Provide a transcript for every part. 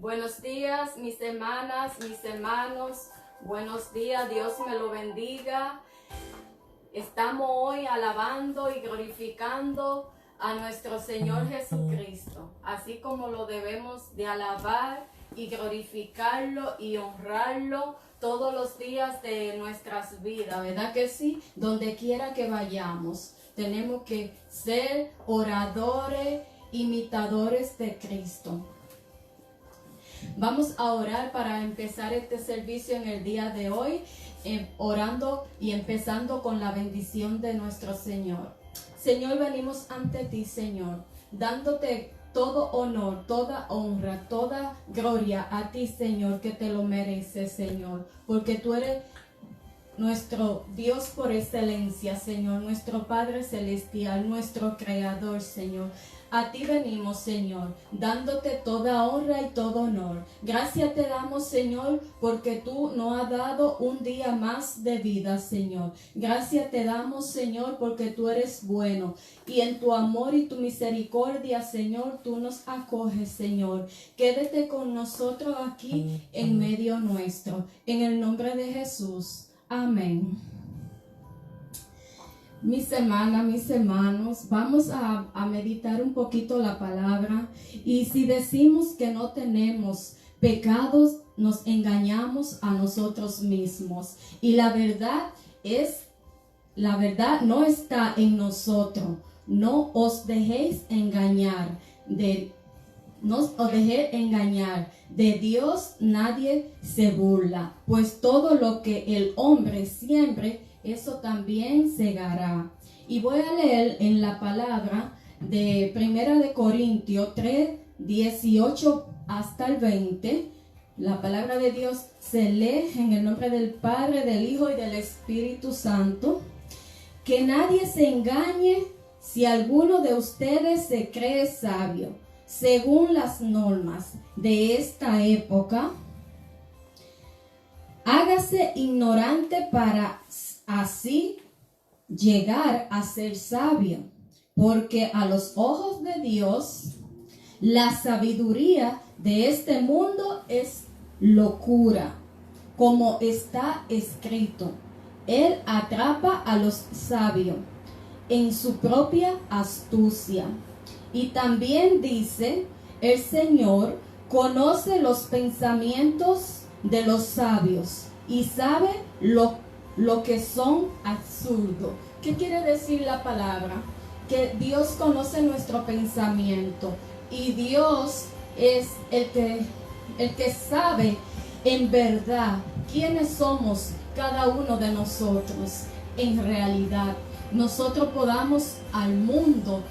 Buenos días, mis hermanas, mis hermanos. Buenos días, Dios me lo bendiga. Estamos hoy alabando y glorificando a nuestro Señor Jesucristo, así como lo debemos de alabar y glorificarlo y honrarlo todos los días de nuestras vidas, ¿verdad que sí? Donde quiera que vayamos, tenemos que ser oradores, imitadores de Cristo. Vamos a orar para empezar este servicio en el día de hoy, orando y empezando con la bendición de nuestro Señor. Señor, venimos ante ti, Señor, dándote todo honor, toda honra, toda gloria a ti, Señor, que te lo mereces, Señor, porque tú eres nuestro Dios por excelencia, Señor, nuestro Padre Celestial, nuestro Creador, Señor. A ti venimos, Señor, dándote toda honra y todo honor. Gracias te damos, Señor, porque tú nos has dado un día más de vida, Señor. Gracias te damos, Señor, porque tú eres bueno. Y en tu amor y tu misericordia, Señor, tú nos acoges, Señor. Quédate con nosotros aquí en medio nuestro. En el nombre de Jesús. Amén. Mis hermanas, mis hermanos, vamos a meditar un poquito la palabra. Y si decimos que no tenemos pecados, nos engañamos a nosotros mismos. Y la verdad no está en nosotros. No os dejéis engañar. No os dejéis engañar. De Dios nadie se burla. Pues todo lo que el hombre siembre, eso también segará. Y voy a leer en la palabra de 1 de Corintios 3, 18 hasta el 20. La palabra de Dios se lee en el nombre del Padre, del Hijo y del Espíritu Santo. Que nadie se engañe. Si alguno de ustedes se cree sabio, según las normas de esta época, hágase ignorante para así llegar a ser sabio, porque a los ojos de Dios la sabiduría de este mundo es locura, como está escrito: Él atrapa a los sabios en su propia astucia. Y también dice: el Señor conoce los pensamientos de los sabios y sabe lo que son absurdos. ¿Qué quiere decir la palabra? Que Dios conoce nuestro pensamiento y Dios es el que sabe en verdad quiénes somos cada uno de nosotros. En realidad, nosotros podamos al mundo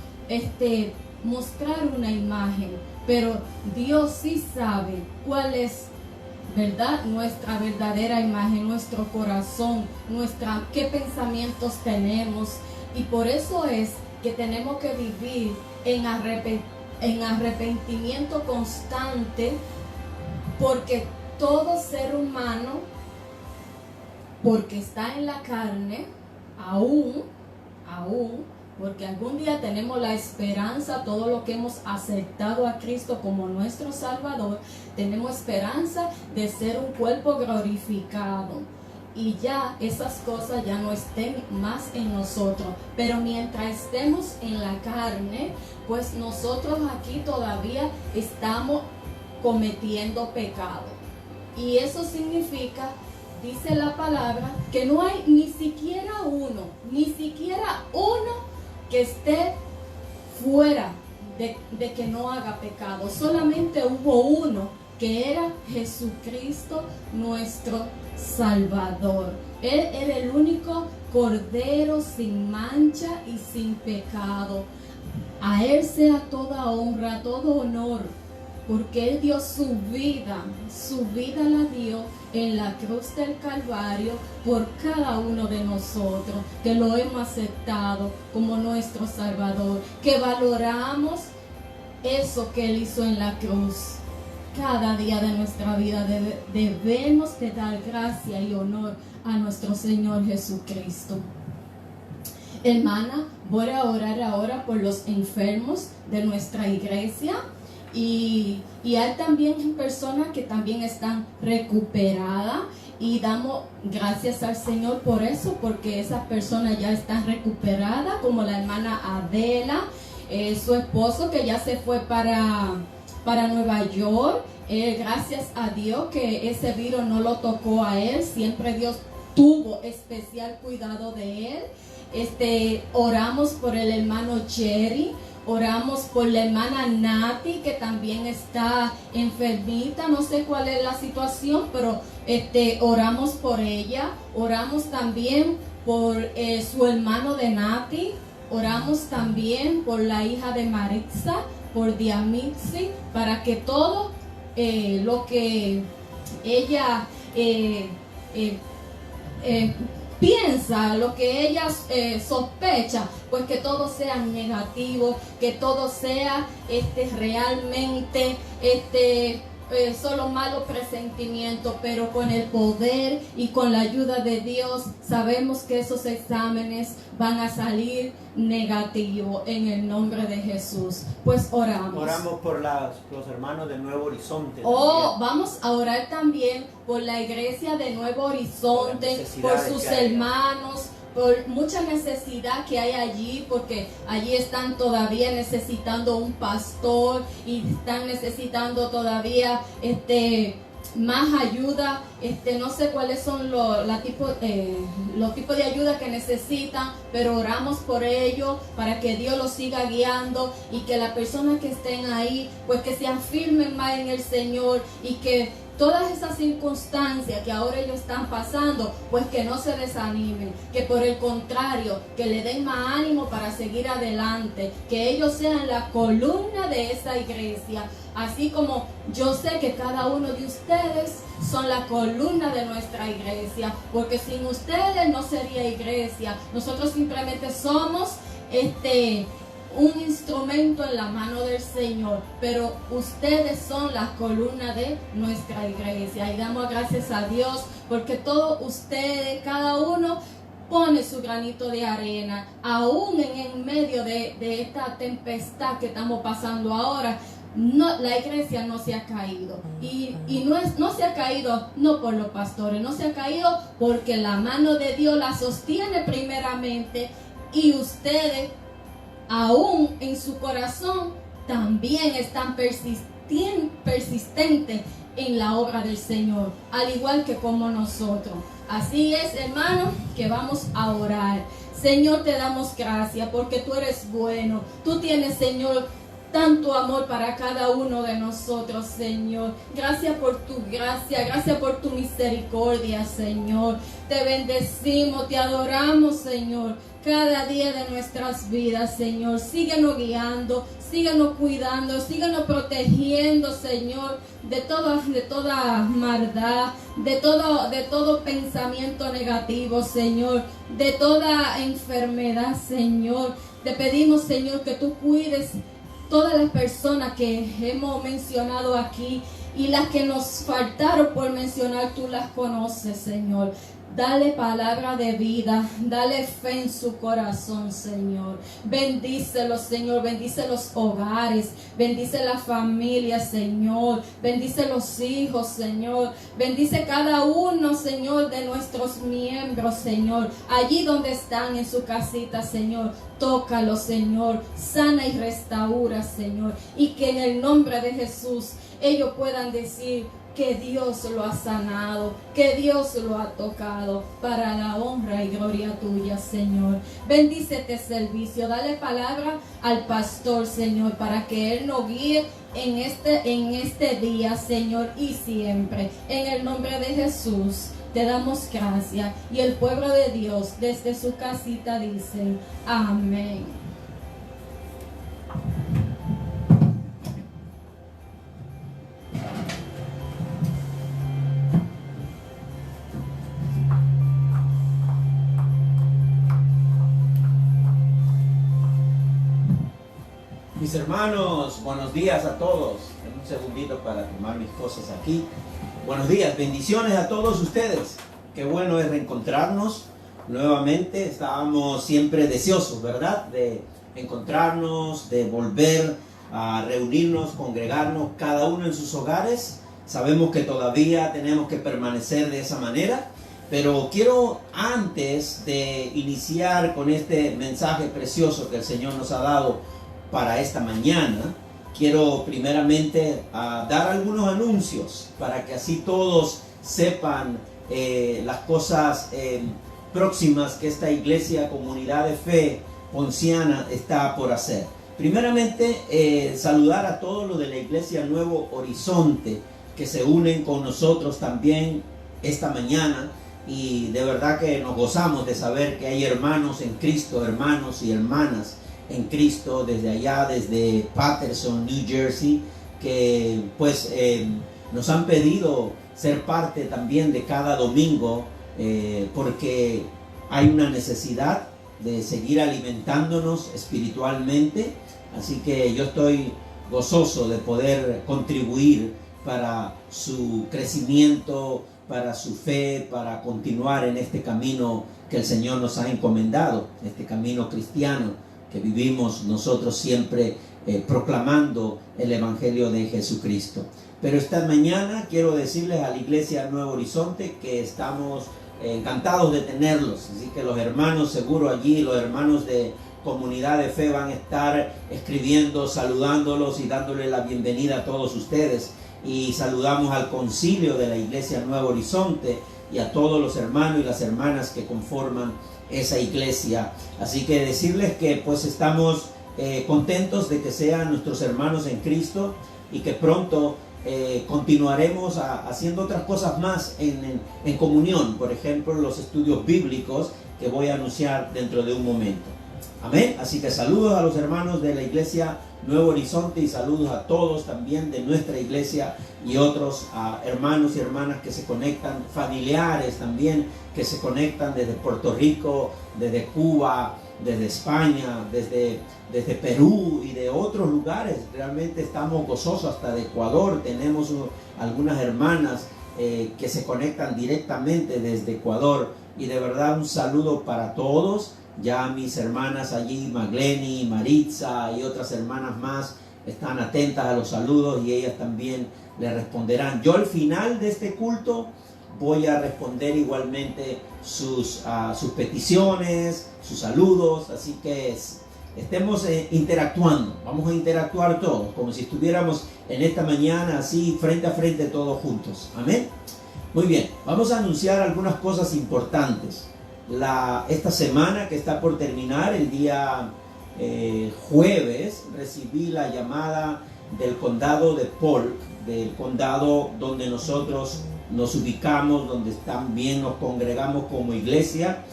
mostrar una imagen, pero Dios sí sabe cuál es, ¿verdad?, nuestra verdadera imagen, nuestro corazón, qué pensamientos tenemos. Y por eso es que tenemos que vivir en arrepentimiento constante, porque todo ser humano, porque está en la carne, aún, porque algún día tenemos la esperanza, todo lo que hemos aceptado a Cristo como nuestro Salvador, tenemos esperanza de ser un cuerpo glorificado. Y ya esas cosas ya no estén más en nosotros. Pero mientras estemos en la carne, pues nosotros aquí todavía estamos cometiendo pecado. Y eso significa, dice la palabra, que no hay ni siquiera uno que esté fuera de que no haga pecado. Solamente hubo uno, que era Jesucristo, nuestro Salvador. Él era el único Cordero sin mancha y sin pecado. A Él sea toda honra, todo honor, porque Él dio su vida la dio en la cruz del Calvario por cada uno de nosotros, que lo hemos aceptado como nuestro Salvador, que valoramos eso que Él hizo en la cruz. Cada día de nuestra vida debemos de dar gracia y honor a nuestro Señor Jesucristo. Hermana, voy a orar ahora por los enfermos de nuestra iglesia. y hay también personas que también están recuperadas y damos gracias al Señor por eso, porque esas personas ya están recuperadas, como la hermana Adela, su esposo que ya se fue para Nueva York. Gracias a Dios que ese virus no lo tocó a él, siempre Dios tuvo especial cuidado de él. Oramos por el hermano Jerry, oramos por la hermana Nati, que también está enfermita, no sé cuál es la situación, pero oramos por ella. Oramos también por su hermano de Nati, oramos también por la hija de Maritza, por Diamitzi, para que todo lo que ella piensa, lo que ella sospecha, pues que todo sea negativo, que todo sea realmente solo malos presentimientos, pero con el poder y con la ayuda de Dios sabemos que esos exámenes van a salir negativos en el nombre de Jesús. Pues oramos. Oramos por los hermanos de Nuevo Horizonte. Vamos a orar también por la iglesia de Nuevo Horizonte, por sus hermanos, por mucha necesidad que hay allí, porque allí están todavía necesitando un pastor y están necesitando todavía más ayuda. No sé cuáles son los tipos de ayuda que necesitan, pero oramos por ellos para que Dios los siga guiando y que las personas que estén ahí, pues que se afirmen más en el Señor y que todas esas circunstancias que ahora ellos están pasando, pues que no se desanimen, que por el contrario, que le den más ánimo para seguir adelante, que ellos sean la columna de esa iglesia, así como yo sé que cada uno de ustedes son la columna de nuestra iglesia, porque sin ustedes no sería iglesia. Nosotros simplemente somos un instrumento en la mano del Señor, pero ustedes son la columna de nuestra iglesia y damos gracias a Dios porque todos ustedes, cada uno pone su granito de arena, aún en medio de esta tempestad que estamos pasando ahora. No, la iglesia no se ha caído y no se ha caído no por los pastores, no se ha caído porque la mano de Dios la sostiene primeramente, y ustedes aún en su corazón también están persistentes en la obra del Señor, al igual que como nosotros. Así es, hermano, que vamos a orar. Señor, te damos gracias porque tú eres bueno. Tú tienes, Señor, tanto amor para cada uno de nosotros, Señor. Gracias por tu gracia, gracias por tu misericordia, Señor. Te bendecimos, te adoramos, Señor, cada día de nuestras vidas, Señor. Síguenos guiando, síguenos cuidando, síguenos protegiendo, Señor, de toda maldad, de todo pensamiento negativo, Señor, de toda enfermedad, Señor. Te pedimos, Señor, que tú cuides todas las personas que hemos mencionado aquí y las que nos faltaron por mencionar, tú las conoces, Señor. Dale palabra de vida, dale fe en su corazón, Señor. Bendícelos, Señor, bendice los hogares, bendice la familia, Señor. Bendice los hijos, Señor. Bendice cada uno, Señor, de nuestros miembros, Señor. Allí donde están en su casita, Señor. Tócalo, Señor. Sana y restaura, Señor. Y que en el nombre de Jesús ellos puedan decir que Dios lo ha sanado, que Dios lo ha tocado para la honra y gloria tuya, Señor. Bendice este servicio, dale palabra al pastor, Señor, para que Él nos guíe en este día, Señor, y siempre. En el nombre de Jesús te damos gracias. Y el pueblo de Dios desde su casita dice amén. Mis hermanos, buenos días a todos. En un segundito para tomar mis cosas aquí. Buenos días, bendiciones a todos ustedes. Qué bueno es reencontrarnos nuevamente. Estábamos siempre deseosos, ¿verdad? De encontrarnos, de volver a reunirnos, congregarnos, cada uno en sus hogares. Sabemos que todavía tenemos que permanecer de esa manera, pero quiero, antes de iniciar con este mensaje precioso que el Señor nos ha dado para esta mañana, quiero primeramente dar algunos anuncios para que así todos sepan las cosas próximas que esta iglesia, comunidad de fe ponciana, está por hacer. Primeramente, saludar a todos los de la iglesia Nuevo Horizonte que se unen con nosotros también esta mañana, y de verdad que nos gozamos de saber que hay hermanos en Cristo, hermanos y hermanas en Cristo desde allá, desde Paterson, New Jersey, que pues nos han pedido ser parte también de cada domingo, porque hay una necesidad de seguir alimentándonos espiritualmente. Así que yo estoy gozoso de poder contribuir para su crecimiento, para su fe, para continuar en este camino que el Señor nos ha encomendado, este camino cristiano que vivimos nosotros siempre proclamando el Evangelio de Jesucristo. Pero esta mañana quiero decirles a la iglesia Nuevo Horizonte que estamos encantados de tenerlos, así que los hermanos seguro allí, los hermanos de comunidad de fe van a estar escribiendo, saludándolos y dándole la bienvenida a todos ustedes. Y saludamos al concilio de la iglesia Nuevo Horizonte y a todos los hermanos y las hermanas que conforman esa iglesia. Así que decirles que pues estamos contentos de que sean nuestros hermanos en Cristo, y que pronto continuaremos haciendo otras cosas más en comunión. Por ejemplo, los estudios bíblicos que voy a anunciar dentro de un momento. Amén. Así que saludos a los hermanos de la iglesia Nuevo Horizonte y saludos a todos también de nuestra iglesia y otros hermanos y hermanas que se conectan, familiares también que se conectan desde Puerto Rico, desde Cuba, desde España, desde Perú y de otros lugares. Realmente estamos gozosos, hasta de Ecuador tenemos algunas hermanas que se conectan directamente desde Ecuador, y de verdad un saludo para todos. Ya mis hermanas allí, Magleni, Maritza y otras hermanas más, están atentas a los saludos y ellas también le responderán. Yo al final de este culto voy a responder igualmente sus peticiones, sus saludos, así que estemos interactuando. Vamos a interactuar todos, como si estuviéramos en esta mañana así frente a frente todos juntos. Amén. Muy bien, vamos a anunciar algunas cosas importantes. Esta semana que está por terminar, el día jueves, recibí la llamada del condado de Polk, del condado donde nosotros nos ubicamos, donde también nos congregamos como iglesia.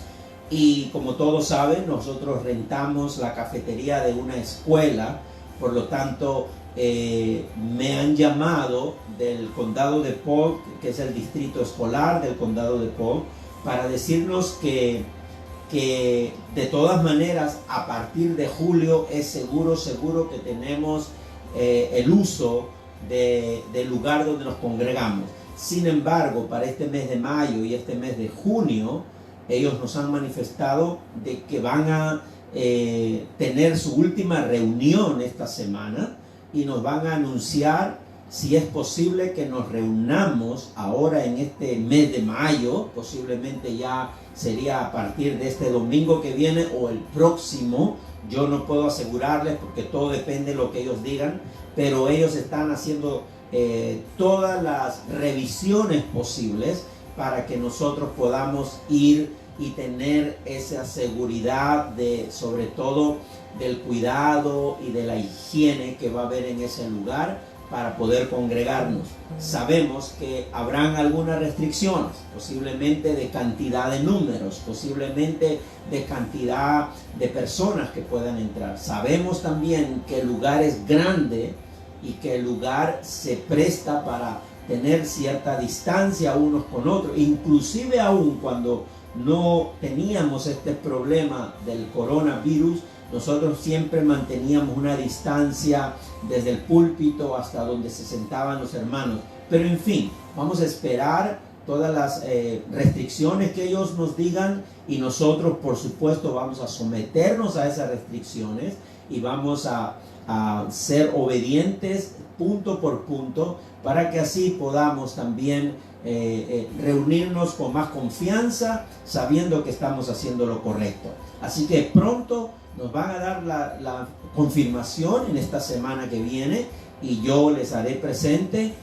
Y como todos saben, nosotros rentamos la cafetería de una escuela. Por lo tanto, me han llamado del condado de Polk, que es el distrito escolar del condado de Polk, para decirnos que de todas maneras a partir de julio es seguro que tenemos el uso del lugar donde nos congregamos. Sin embargo, para este mes de mayo y este mes de junio, ellos nos han manifestado de que van a tener su última reunión esta semana, y nos van a anunciar si es posible que nos reunamos ahora en este mes de mayo. Posiblemente ya sería a partir de este domingo que viene o el próximo. Yo no puedo asegurarles porque todo depende de lo que ellos digan, pero ellos están haciendo todas las revisiones posibles para que nosotros podamos ir y tener esa seguridad sobre todo del cuidado y de la higiene que va a haber en ese lugar para poder congregarnos. Sabemos que habrán algunas restricciones, posiblemente de cantidad de números, posiblemente de cantidad de personas que puedan entrar. Sabemos también que el lugar es grande y que el lugar se presta para tener cierta distancia unos con otros, inclusive aún cuando no teníamos este problema del coronavirus. Nosotros siempre manteníamos una distancia desde el púlpito hasta donde se sentaban los hermanos. Pero en fin, vamos a esperar todas las restricciones que ellos nos digan, y nosotros por supuesto vamos a someternos a esas restricciones y vamos a ser obedientes punto por punto, para que así podamos también reunirnos con más confianza, sabiendo que estamos haciendo lo correcto. Así que pronto nos van a dar la confirmación en esta semana que viene, y yo les haré presente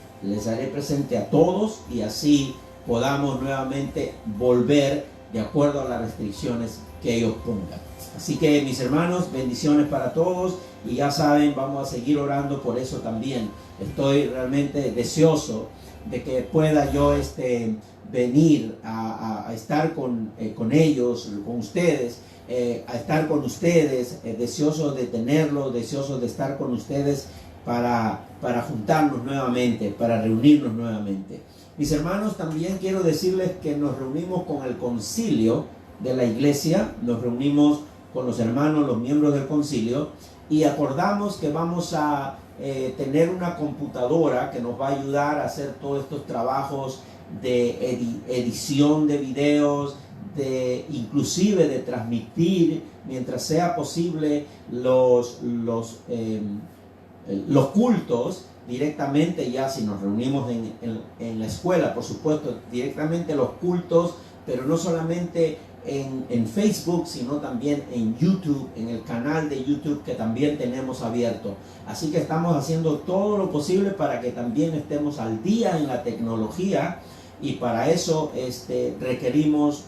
a todos, y así podamos nuevamente volver de acuerdo a las restricciones que ellos pongan. Así que, mis hermanos, bendiciones para todos, y ya saben, vamos a seguir orando por eso también. Estoy realmente deseoso de que pueda yo venir a estar con ellos, con ustedes, a estar con ustedes, deseoso de tenerlos, deseoso de estar con ustedes para juntarnos nuevamente, para reunirnos nuevamente. Mis hermanos, también quiero decirles que nos reunimos con el concilio de la iglesia, nos reunimos con los hermanos, los miembros del concilio, y acordamos que vamos a tener una computadora que nos va a ayudar a hacer todos estos trabajos de edición de videos, inclusive de transmitir mientras sea posible los cultos directamente, ya si nos reunimos en la escuela, por supuesto, directamente los cultos, pero no solamente en Facebook, sino también en YouTube, en el canal de YouTube que también tenemos abierto. Así que estamos haciendo todo lo posible para que también estemos al día en la tecnología, y para eso requerimos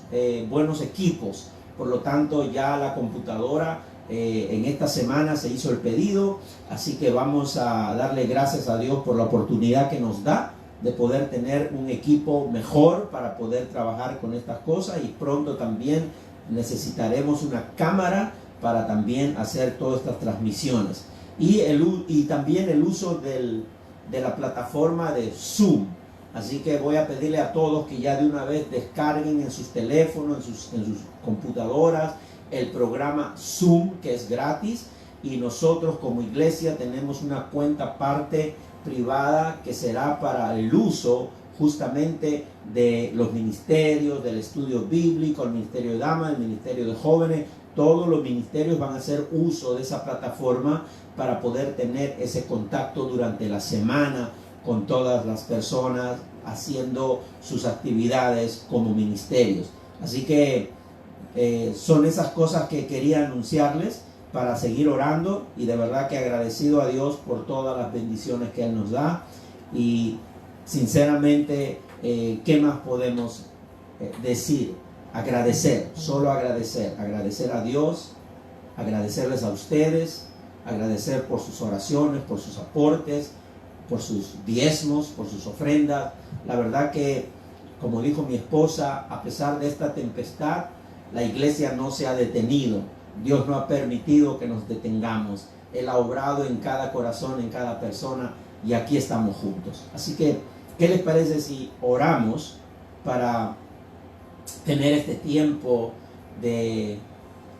buenos equipos. Por lo tanto, ya la computadora en esta semana se hizo el pedido, así que vamos a darle gracias a Dios por la oportunidad que nos da de poder tener un equipo mejor para poder trabajar con estas cosas, y pronto también necesitaremos una cámara para también hacer todas estas transmisiones, y también el uso de la plataforma de Zoom. Así que voy a pedirle a todos que ya de una vez descarguen en sus teléfonos, en sus computadoras, el programa Zoom, que es gratis, y nosotros como iglesia tenemos una cuenta aparte privada que será para el uso justamente de los ministerios, del estudio bíblico, el ministerio de damas, el ministerio de jóvenes. Todos los ministerios van a hacer uso de esa plataforma para poder tener ese contacto durante la semana con todas las personas haciendo sus actividades como ministerios. Así que son esas cosas que quería anunciarles para seguir orando, y de verdad que agradecido a Dios por todas las bendiciones que Él nos da. Y sinceramente, ¿qué más podemos decir? Agradecer, solo agradecer a Dios, agradecerles a ustedes, agradecer por sus oraciones, por sus aportes, por sus diezmos, por sus ofrendas. La verdad que, como dijo mi esposa, a pesar de esta tempestad, la iglesia no se ha detenido. Dios no ha permitido que nos detengamos. Él ha obrado en cada corazón, en cada persona, y aquí estamos juntos. Así que, ¿qué les parece si oramos para tener este tiempo de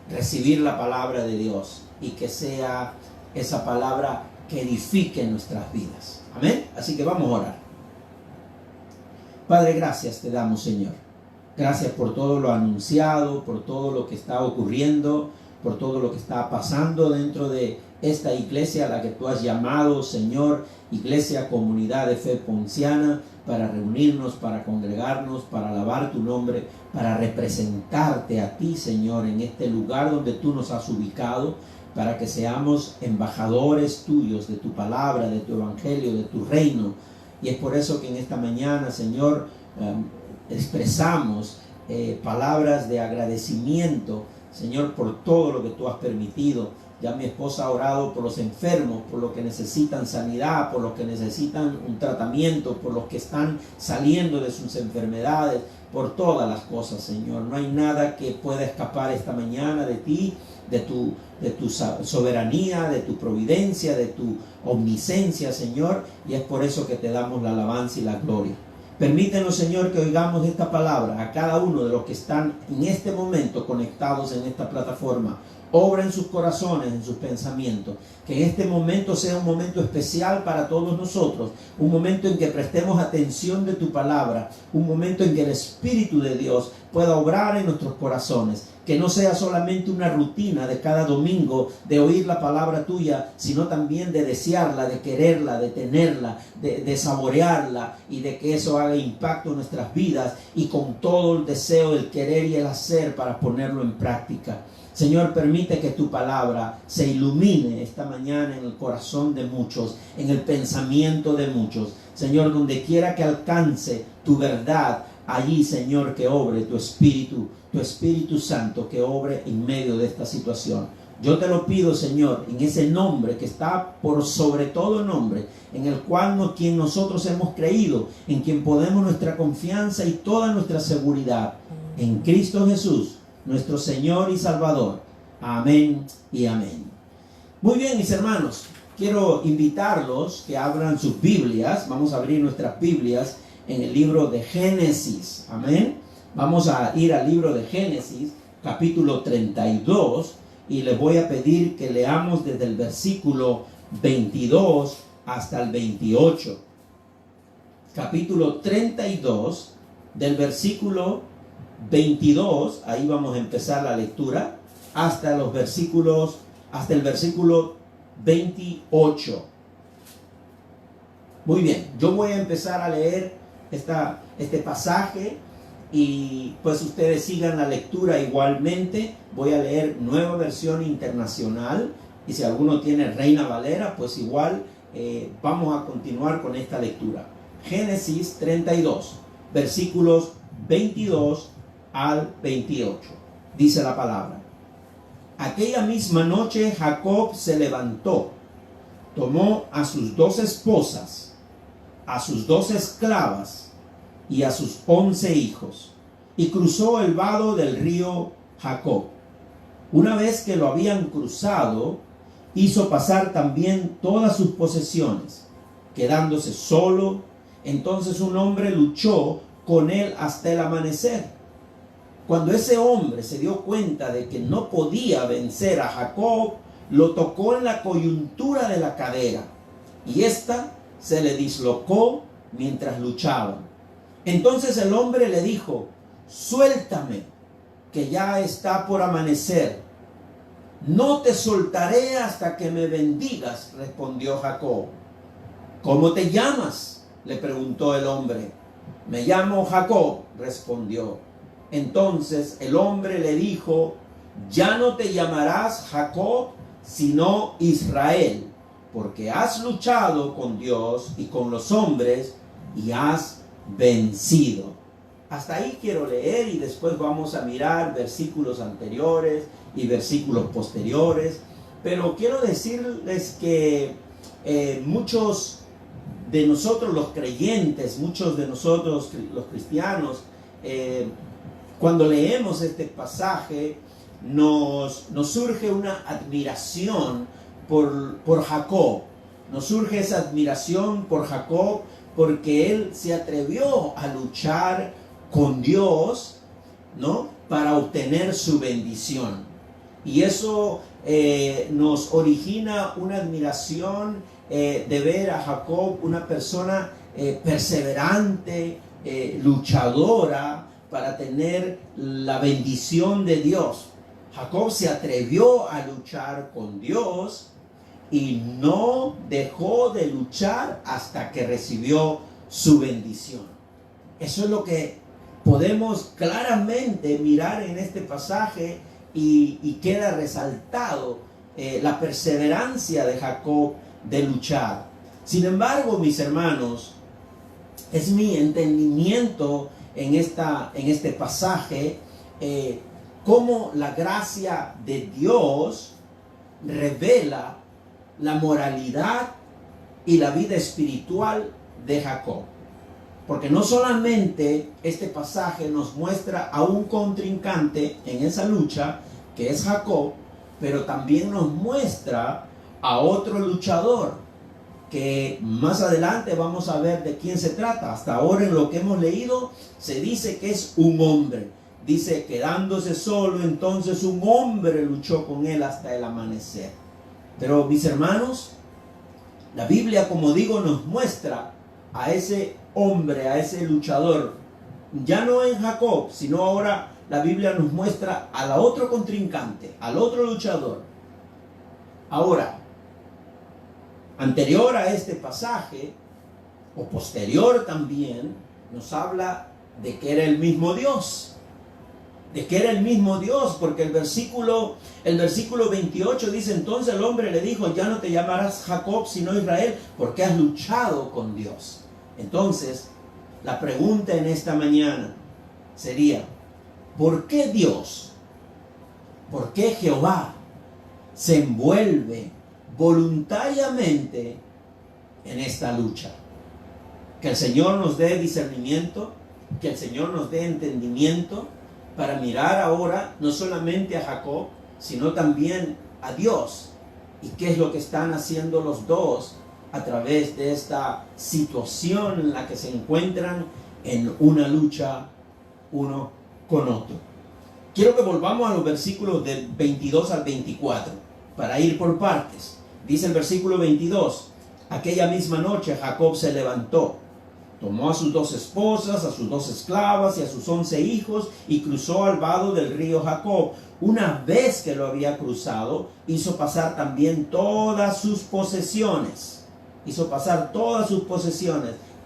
recibir la palabra de Dios, y que sea esa palabra que edifique nuestras vidas? Amén. Así que vamos a orar. Padre, gracias te damos, Señor. Gracias por todo lo anunciado, por todo lo que está ocurriendo, por todo lo que está pasando dentro de esta iglesia a la que tú has llamado, Señor, Iglesia Comunidad de Fe Ponciana, para reunirnos, para congregarnos, para alabar tu nombre, para representarte a ti, Señor, en este lugar donde tú nos has ubicado, para que seamos embajadores tuyos de tu palabra, de tu evangelio, de tu reino. Y es por eso que en esta mañana, Señor, expresamos palabras de agradecimiento, Señor, por todo lo que tú has permitido. Ya mi esposa ha orado por los enfermos, por los que necesitan sanidad, por los que necesitan un tratamiento, por los que están saliendo de sus enfermedades, por todas las cosas, Señor. No hay nada que pueda escapar esta mañana de ti, de tu soberanía, de tu providencia, de tu omnisciencia, Señor. Y es por eso que te damos la alabanza y la gloria. Permítenos, Señor, que oigamos esta palabra a cada uno de los que están en este momento conectados en esta plataforma. Obra en sus corazones, en sus pensamientos. Que este momento sea un momento especial para todos nosotros. Un momento en que prestemos atención de tu palabra. Un momento en que el Espíritu de Dios pueda obrar en nuestros corazones. Que no sea solamente una rutina de cada domingo de oír la palabra tuya, sino también de desearla, de quererla, de tenerla, de saborearla, y de que eso haga impacto en nuestras vidas, y con todo el deseo, el querer y el hacer para ponerlo en práctica. Señor, permite que tu palabra se ilumine esta mañana en el corazón de muchos, en el pensamiento de muchos. Señor, donde quiera que alcance tu verdad, allí, Señor, que obre tu Espíritu Santo, que obre en medio de esta situación. Yo te lo pido, Señor, en ese nombre que está por sobre todo nombre, en el cual quien nosotros hemos creído, en quien ponemos nuestra confianza y toda nuestra seguridad, en Cristo Jesús, nuestro Señor y Salvador. Amén y amén. Muy bien, mis hermanos, quiero invitarlos que abran sus Biblias. Vamos a abrir nuestras Biblias en el libro de Génesis. Amén. Vamos a ir al libro de Génesis, capítulo 32, y les voy a pedir que leamos desde el versículo 22 hasta el 28. Capítulo 32, del versículo 22, ahí vamos a empezar la lectura, hasta el versículo 28. Muy bien, yo voy a empezar a leer este pasaje, y pues ustedes sigan la lectura igualmente. Voy a leer Nueva Versión Internacional, y si alguno tiene Reina Valera, pues igual vamos a continuar con esta lectura. Génesis 32, versículos 22 al 28. Dice la palabra: Aquella misma noche Jacob se levantó, tomó a sus 2 esposas, a sus 2 esclavas y a sus 11 hijos, y cruzó el vado del río Jacob. Una vez que lo habían cruzado, hizo pasar también todas sus posesiones, quedándose solo. Entonces un hombre luchó con él hasta el amanecer. Cuando ese hombre se dio cuenta de que no podía vencer a Jacob, lo tocó en la coyuntura de la cadera, y ésta se le dislocó mientras luchaban. Entonces el hombre le dijo: suéltame, que ya está por amanecer. No te soltaré hasta que me bendigas, respondió Jacob. ¿Cómo te llamas?, le preguntó el hombre. Me llamo Jacob, respondió. Entonces el hombre le dijo: ya no te llamarás Jacob, sino Israel, porque has luchado con Dios y con los hombres y has vencido. Hasta ahí quiero leer, y después vamos a mirar versículos anteriores y versículos posteriores. Pero quiero decirles que muchos de nosotros los creyentes, muchos de nosotros los cristianos, cuando leemos este pasaje, nos surge una admiración por Jacob. Nos surge esa admiración por Jacob porque él se atrevió a luchar con Dios, ¿no?, para obtener su bendición. Y eso nos origina una admiración de ver a Jacob una persona perseverante, luchadora, para tener la bendición de Dios. Jacob se atrevió a luchar con Dios y no dejó de luchar hasta que recibió su bendición. Eso es lo que podemos claramente mirar en este pasaje, y queda resaltado la perseverancia de Jacob de luchar. Sin embargo, mis hermanos, es mi entendimiento en este pasaje cómo la gracia de Dios revela la moralidad y la vida espiritual de Jacob. Porque no solamente este pasaje nos muestra a un contrincante en esa lucha, que es Jacob, pero también nos muestra a otro luchador, que más adelante vamos a ver de quién se trata. Hasta ahora, en lo que hemos leído, se dice que es un hombre, dice, quedándose solo, entonces un hombre luchó con él hasta el amanecer. Pero mis hermanos, la Biblia, como digo, nos muestra a ese hombre, a ese luchador, ya no en Jacob, sino ahora la Biblia nos muestra al otro contrincante, al otro luchador. Ahora, anterior a este pasaje, o posterior también, nos habla de que era el mismo Dios. De que era el mismo Dios, porque el versículo 28 dice, entonces el hombre le dijo, ya no te llamarás Jacob sino Israel, porque has luchado con Dios. Entonces, la pregunta en esta mañana sería, ¿por qué Dios, por qué Jehová se envuelve voluntariamente en esta lucha? Que el Señor nos dé discernimiento, que el Señor nos dé entendimiento para mirar ahora no solamente a Jacob, sino también a Dios. ¿Y qué es lo que están haciendo los dos a través de esta situación en la que se encuentran en una lucha uno con otro? Quiero que volvamos a los versículos del 22 al 24 para ir por partes. Dice el versículo 22, aquella misma noche Jacob se levantó, tomó a sus 2 esposas, a sus 2 esclavas y a sus 11 hijos y cruzó al vado del río Jacob. Una vez que lo había cruzado, hizo pasar también todas sus posesiones.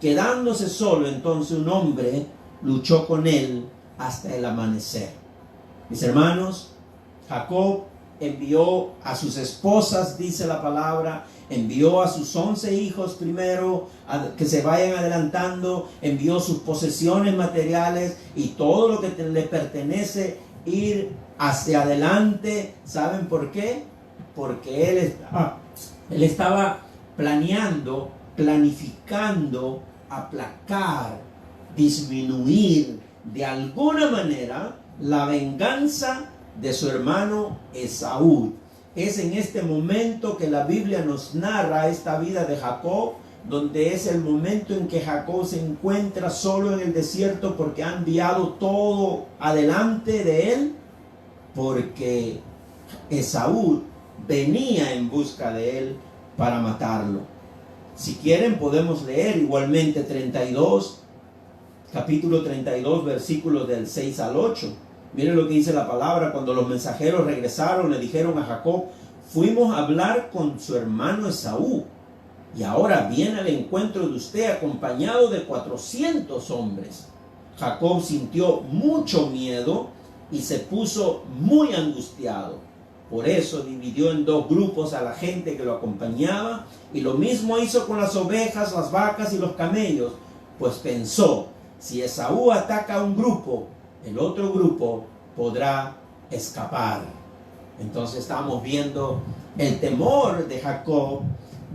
Quedándose solo, entonces un hombre luchó con él hasta el amanecer. Mis hermanos, Jacob envió a sus esposas, dice la palabra, envió a sus 11 hijos primero que se vayan adelantando, envió sus posesiones materiales y todo lo que le pertenece ir hacia adelante. ¿Saben por qué? Porque él estaba planificando aplacar, disminuir de alguna manera la venganza de su hermano Esaú. Es en este momento que la Biblia nos narra esta vida de Jacob, donde es el momento en que Jacob se encuentra solo en el desierto porque ha enviado todo adelante de él, porque Esaú venía en busca de él para matarlo. Si quieren podemos leer igualmente capítulo 32, versículos del 6 al 8. Miren lo que dice la palabra. Cuando los mensajeros regresaron, le dijeron a Jacob, fuimos a hablar con su hermano Esaú, y ahora viene al encuentro de usted acompañado de 400 hombres. Jacob sintió mucho miedo y se puso muy angustiado. Por eso dividió en 2 grupos a la gente que lo acompañaba, y lo mismo hizo con las ovejas, las vacas y los camellos, pues pensó, si Esaú ataca a un grupo, el otro grupo podrá escapar. Entonces estamos viendo el temor de Jacob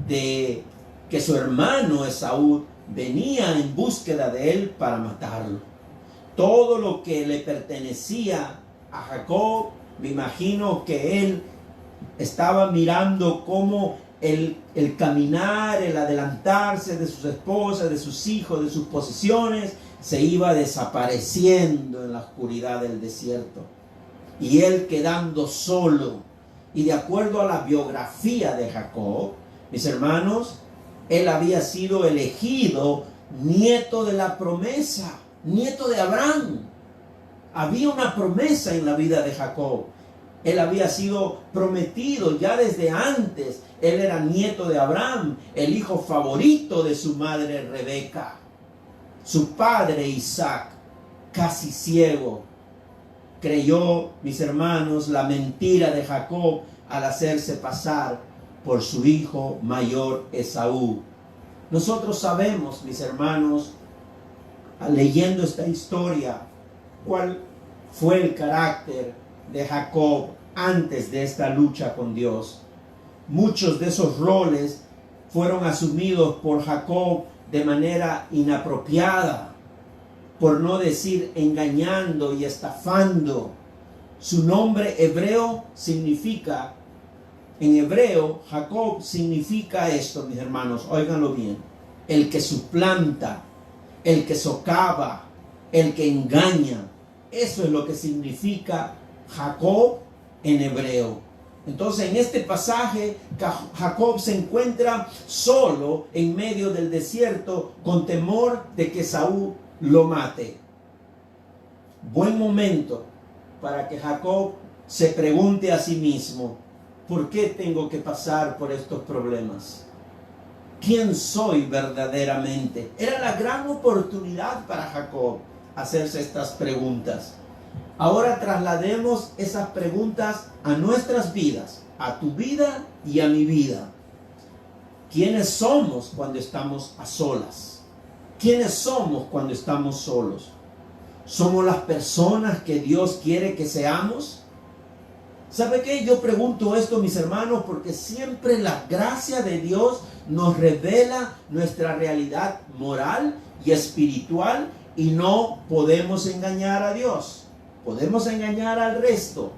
de que su hermano Esaú venía en búsqueda de él para matarlo. Todo lo que le pertenecía a Jacob, me imagino que él estaba mirando cómo el caminar, el adelantarse de sus esposas, de sus hijos, de sus posesiones, se iba desapareciendo en la oscuridad del desierto. Y él quedando solo. Y de acuerdo a la biografía de Jacob, mis hermanos, él había sido elegido nieto de la promesa, nieto de Abraham. Había una promesa en la vida de Jacob. Él había sido prometido ya desde antes. Él era nieto de Abraham, el hijo favorito de su madre Rebeca. Su padre Isaac, casi ciego, creyó, mis hermanos, la mentira de Jacob al hacerse pasar por su hijo mayor Esaú. Nosotros sabemos, mis hermanos, leyendo esta historia, cuál fue el carácter de Jacob antes de esta lucha con Dios. Muchos de esos roles fueron asumidos por Jacob de manera inapropiada, por no decir engañando y estafando. Su nombre hebreo significa, en hebreo, Jacob significa esto, mis hermanos, óiganlo bien: el que suplanta, el que socava, el que engaña. Eso es lo que significa Jacob en hebreo. Entonces en este pasaje Jacob se encuentra solo en medio del desierto con temor de que Saúl lo mate. Buen momento para que Jacob se pregunte a sí mismo: ¿por qué tengo que pasar por estos problemas? ¿Quién soy verdaderamente? Era la gran oportunidad para Jacob hacerse estas preguntas. Ahora traslademos esas preguntas a nuestras vidas, a tu vida y a mi vida. ¿Quiénes somos cuando estamos a solas? ¿Quiénes somos cuando estamos solos? ¿Somos las personas que Dios quiere que seamos? ¿Sabe qué? Yo pregunto esto, mis hermanos, porque siempre la gracia de Dios nos revela nuestra realidad moral y espiritual y no podemos engañar a Dios. Podemos engañar al resto,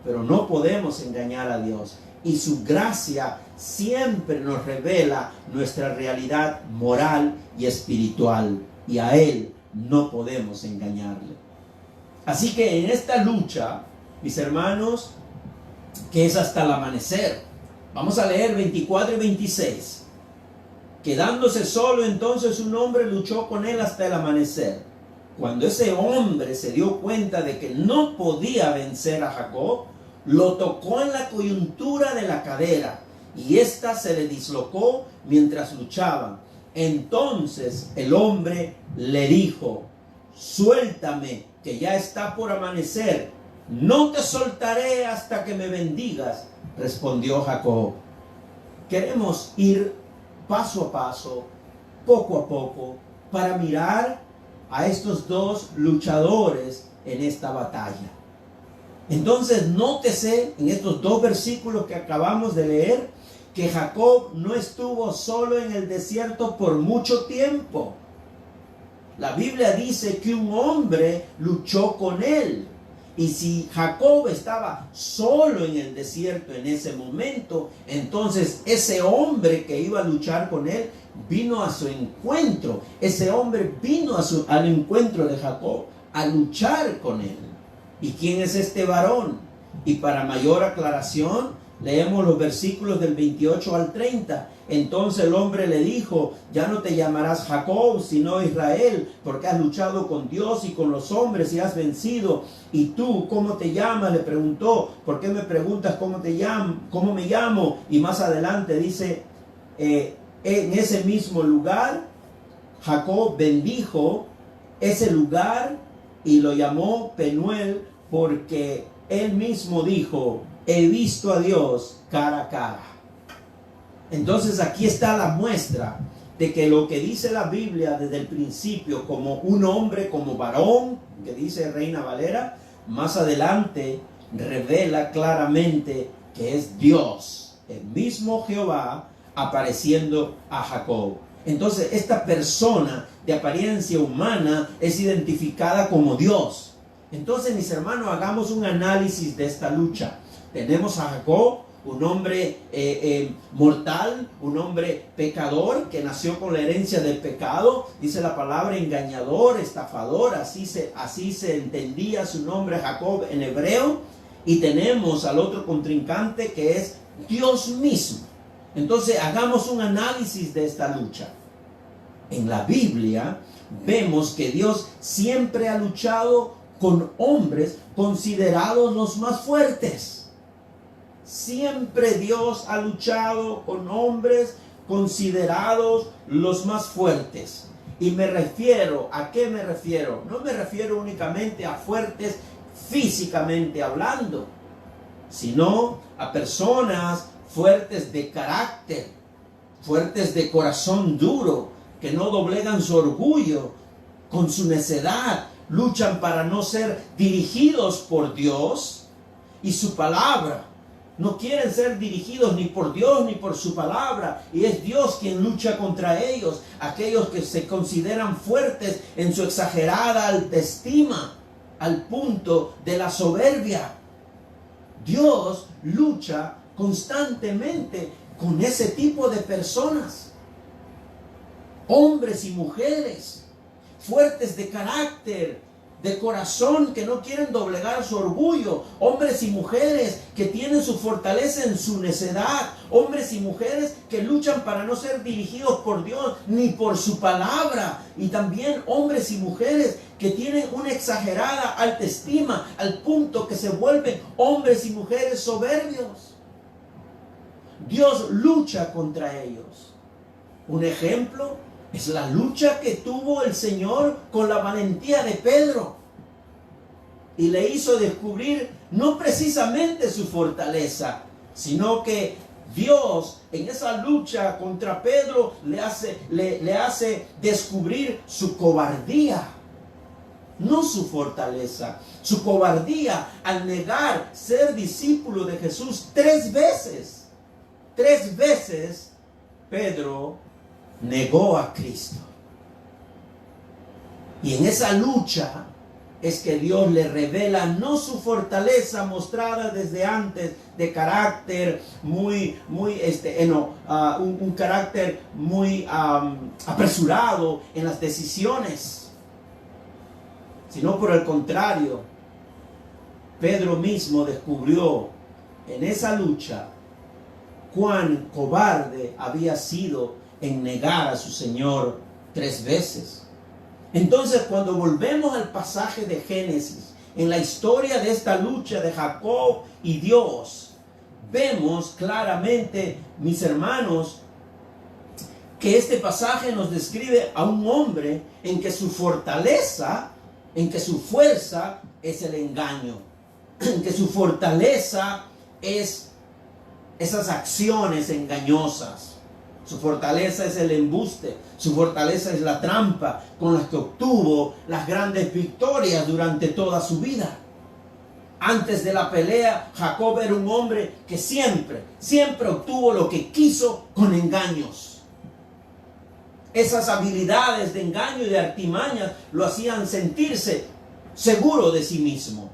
pero no podemos engañar a Dios. Y su gracia siempre nos revela nuestra realidad moral y espiritual. Y a Él no podemos engañarle. Así que en esta lucha, mis hermanos, que es hasta el amanecer, vamos a leer 24 y 26. Quedándose solo, entonces un hombre luchó con él hasta el amanecer. Cuando ese hombre se dio cuenta de que no podía vencer a Jacob, lo tocó en la coyuntura de la cadera y ésta se le dislocó mientras luchaban. Entonces el hombre le dijo: suéltame, que ya está por amanecer. No te soltaré hasta que me bendigas, respondió Jacob. Queremos ir paso a paso, poco a poco, para mirar a estos dos luchadores en esta batalla. Entonces nótese en estos dos versículos que acabamos de leer que Jacob no estuvo solo en el desierto por mucho tiempo. La Biblia dice que un hombre luchó con él. Y si Jacob estaba solo en el desierto en ese momento, entonces ese hombre que iba a luchar con él vino a su encuentro. Ese hombre vino al encuentro de Jacob a luchar con él. ¿Y quién es este varón? Y para mayor aclaración, leemos los versículos del 28 al 30. Entonces el hombre le dijo: ya no te llamarás Jacob, sino Israel, porque has luchado con Dios y con los hombres y has vencido. ¿Y tú cómo te llamas?, le preguntó. ¿Por qué me preguntas cómo me llamo? Y más adelante dice, en ese mismo lugar, Jacob bendijo ese lugar y lo llamó Penuel, porque él mismo dijo: he visto a Dios cara a cara. Entonces aquí está la muestra de que lo que dice la Biblia desde el principio como un hombre, como varón, que dice Reina Valera, más adelante revela claramente que es Dios, el mismo Jehová, apareciendo a Jacob. Entonces esta persona de apariencia humana es identificada como Dios. Entonces, mis hermanos, hagamos un análisis de esta lucha. Tenemos a Jacob, un hombre mortal, un hombre pecador que nació con la herencia del pecado. Dice la palabra engañador, estafador, así se entendía su nombre Jacob en hebreo. Y tenemos al otro contrincante que es Dios mismo. Entonces hagamos un análisis de esta lucha. En la Biblia vemos que Dios siempre ha luchado con hombres considerados los más fuertes. Siempre Dios ha luchado con hombres considerados los más fuertes. Y me refiero, ¿a qué me refiero? No me refiero únicamente a fuertes físicamente hablando, sino a personas fuertes de carácter, fuertes de corazón duro, que no doblegan su orgullo con su necedad, luchan para no ser dirigidos por Dios y su palabra. No quieren ser dirigidos ni por Dios ni por su palabra. Y es Dios quien lucha contra ellos. Aquellos que se consideran fuertes en su exagerada autoestima, al punto de la soberbia. Dios lucha constantemente con ese tipo de personas. Hombres y mujeres fuertes de carácter, de corazón que no quieren doblegar su orgullo, hombres y mujeres que tienen su fortaleza en su necedad, hombres y mujeres que luchan para no ser dirigidos por Dios ni por su palabra, y también hombres y mujeres que tienen una exagerada autoestima al punto que se vuelven hombres y mujeres soberbios. Dios lucha contra ellos. Un ejemplo es la lucha que tuvo el Señor con la valentía de Pedro. Y le hizo descubrir no precisamente su fortaleza, sino que Dios en esa lucha contra Pedro le hace descubrir su cobardía, no su fortaleza. Su cobardía al negar ser discípulo de Jesús 3 veces. 3 veces Pedro negó a Cristo. Y en esa lucha es que Dios le revela no su fortaleza mostrada desde antes de carácter un carácter muy apresurado en las decisiones, sino por el contrario, Pedro mismo descubrió en esa lucha cuán cobarde había sido en negar a su Señor 3 veces. Entonces, cuando volvemos al pasaje de Génesis, en la historia de esta lucha de Jacob y Dios, vemos claramente, mis hermanos, que este pasaje nos describe a un hombre en que su fortaleza, en que su fuerza es el engaño, en que su fortaleza es esas acciones engañosas. Su fortaleza es el embuste, su fortaleza es la trampa con la que obtuvo las grandes victorias durante toda su vida. Antes de la pelea, Jacob era un hombre que siempre obtuvo lo que quiso con engaños. Esas habilidades de engaño y de artimañas lo hacían sentirse seguro de sí mismo.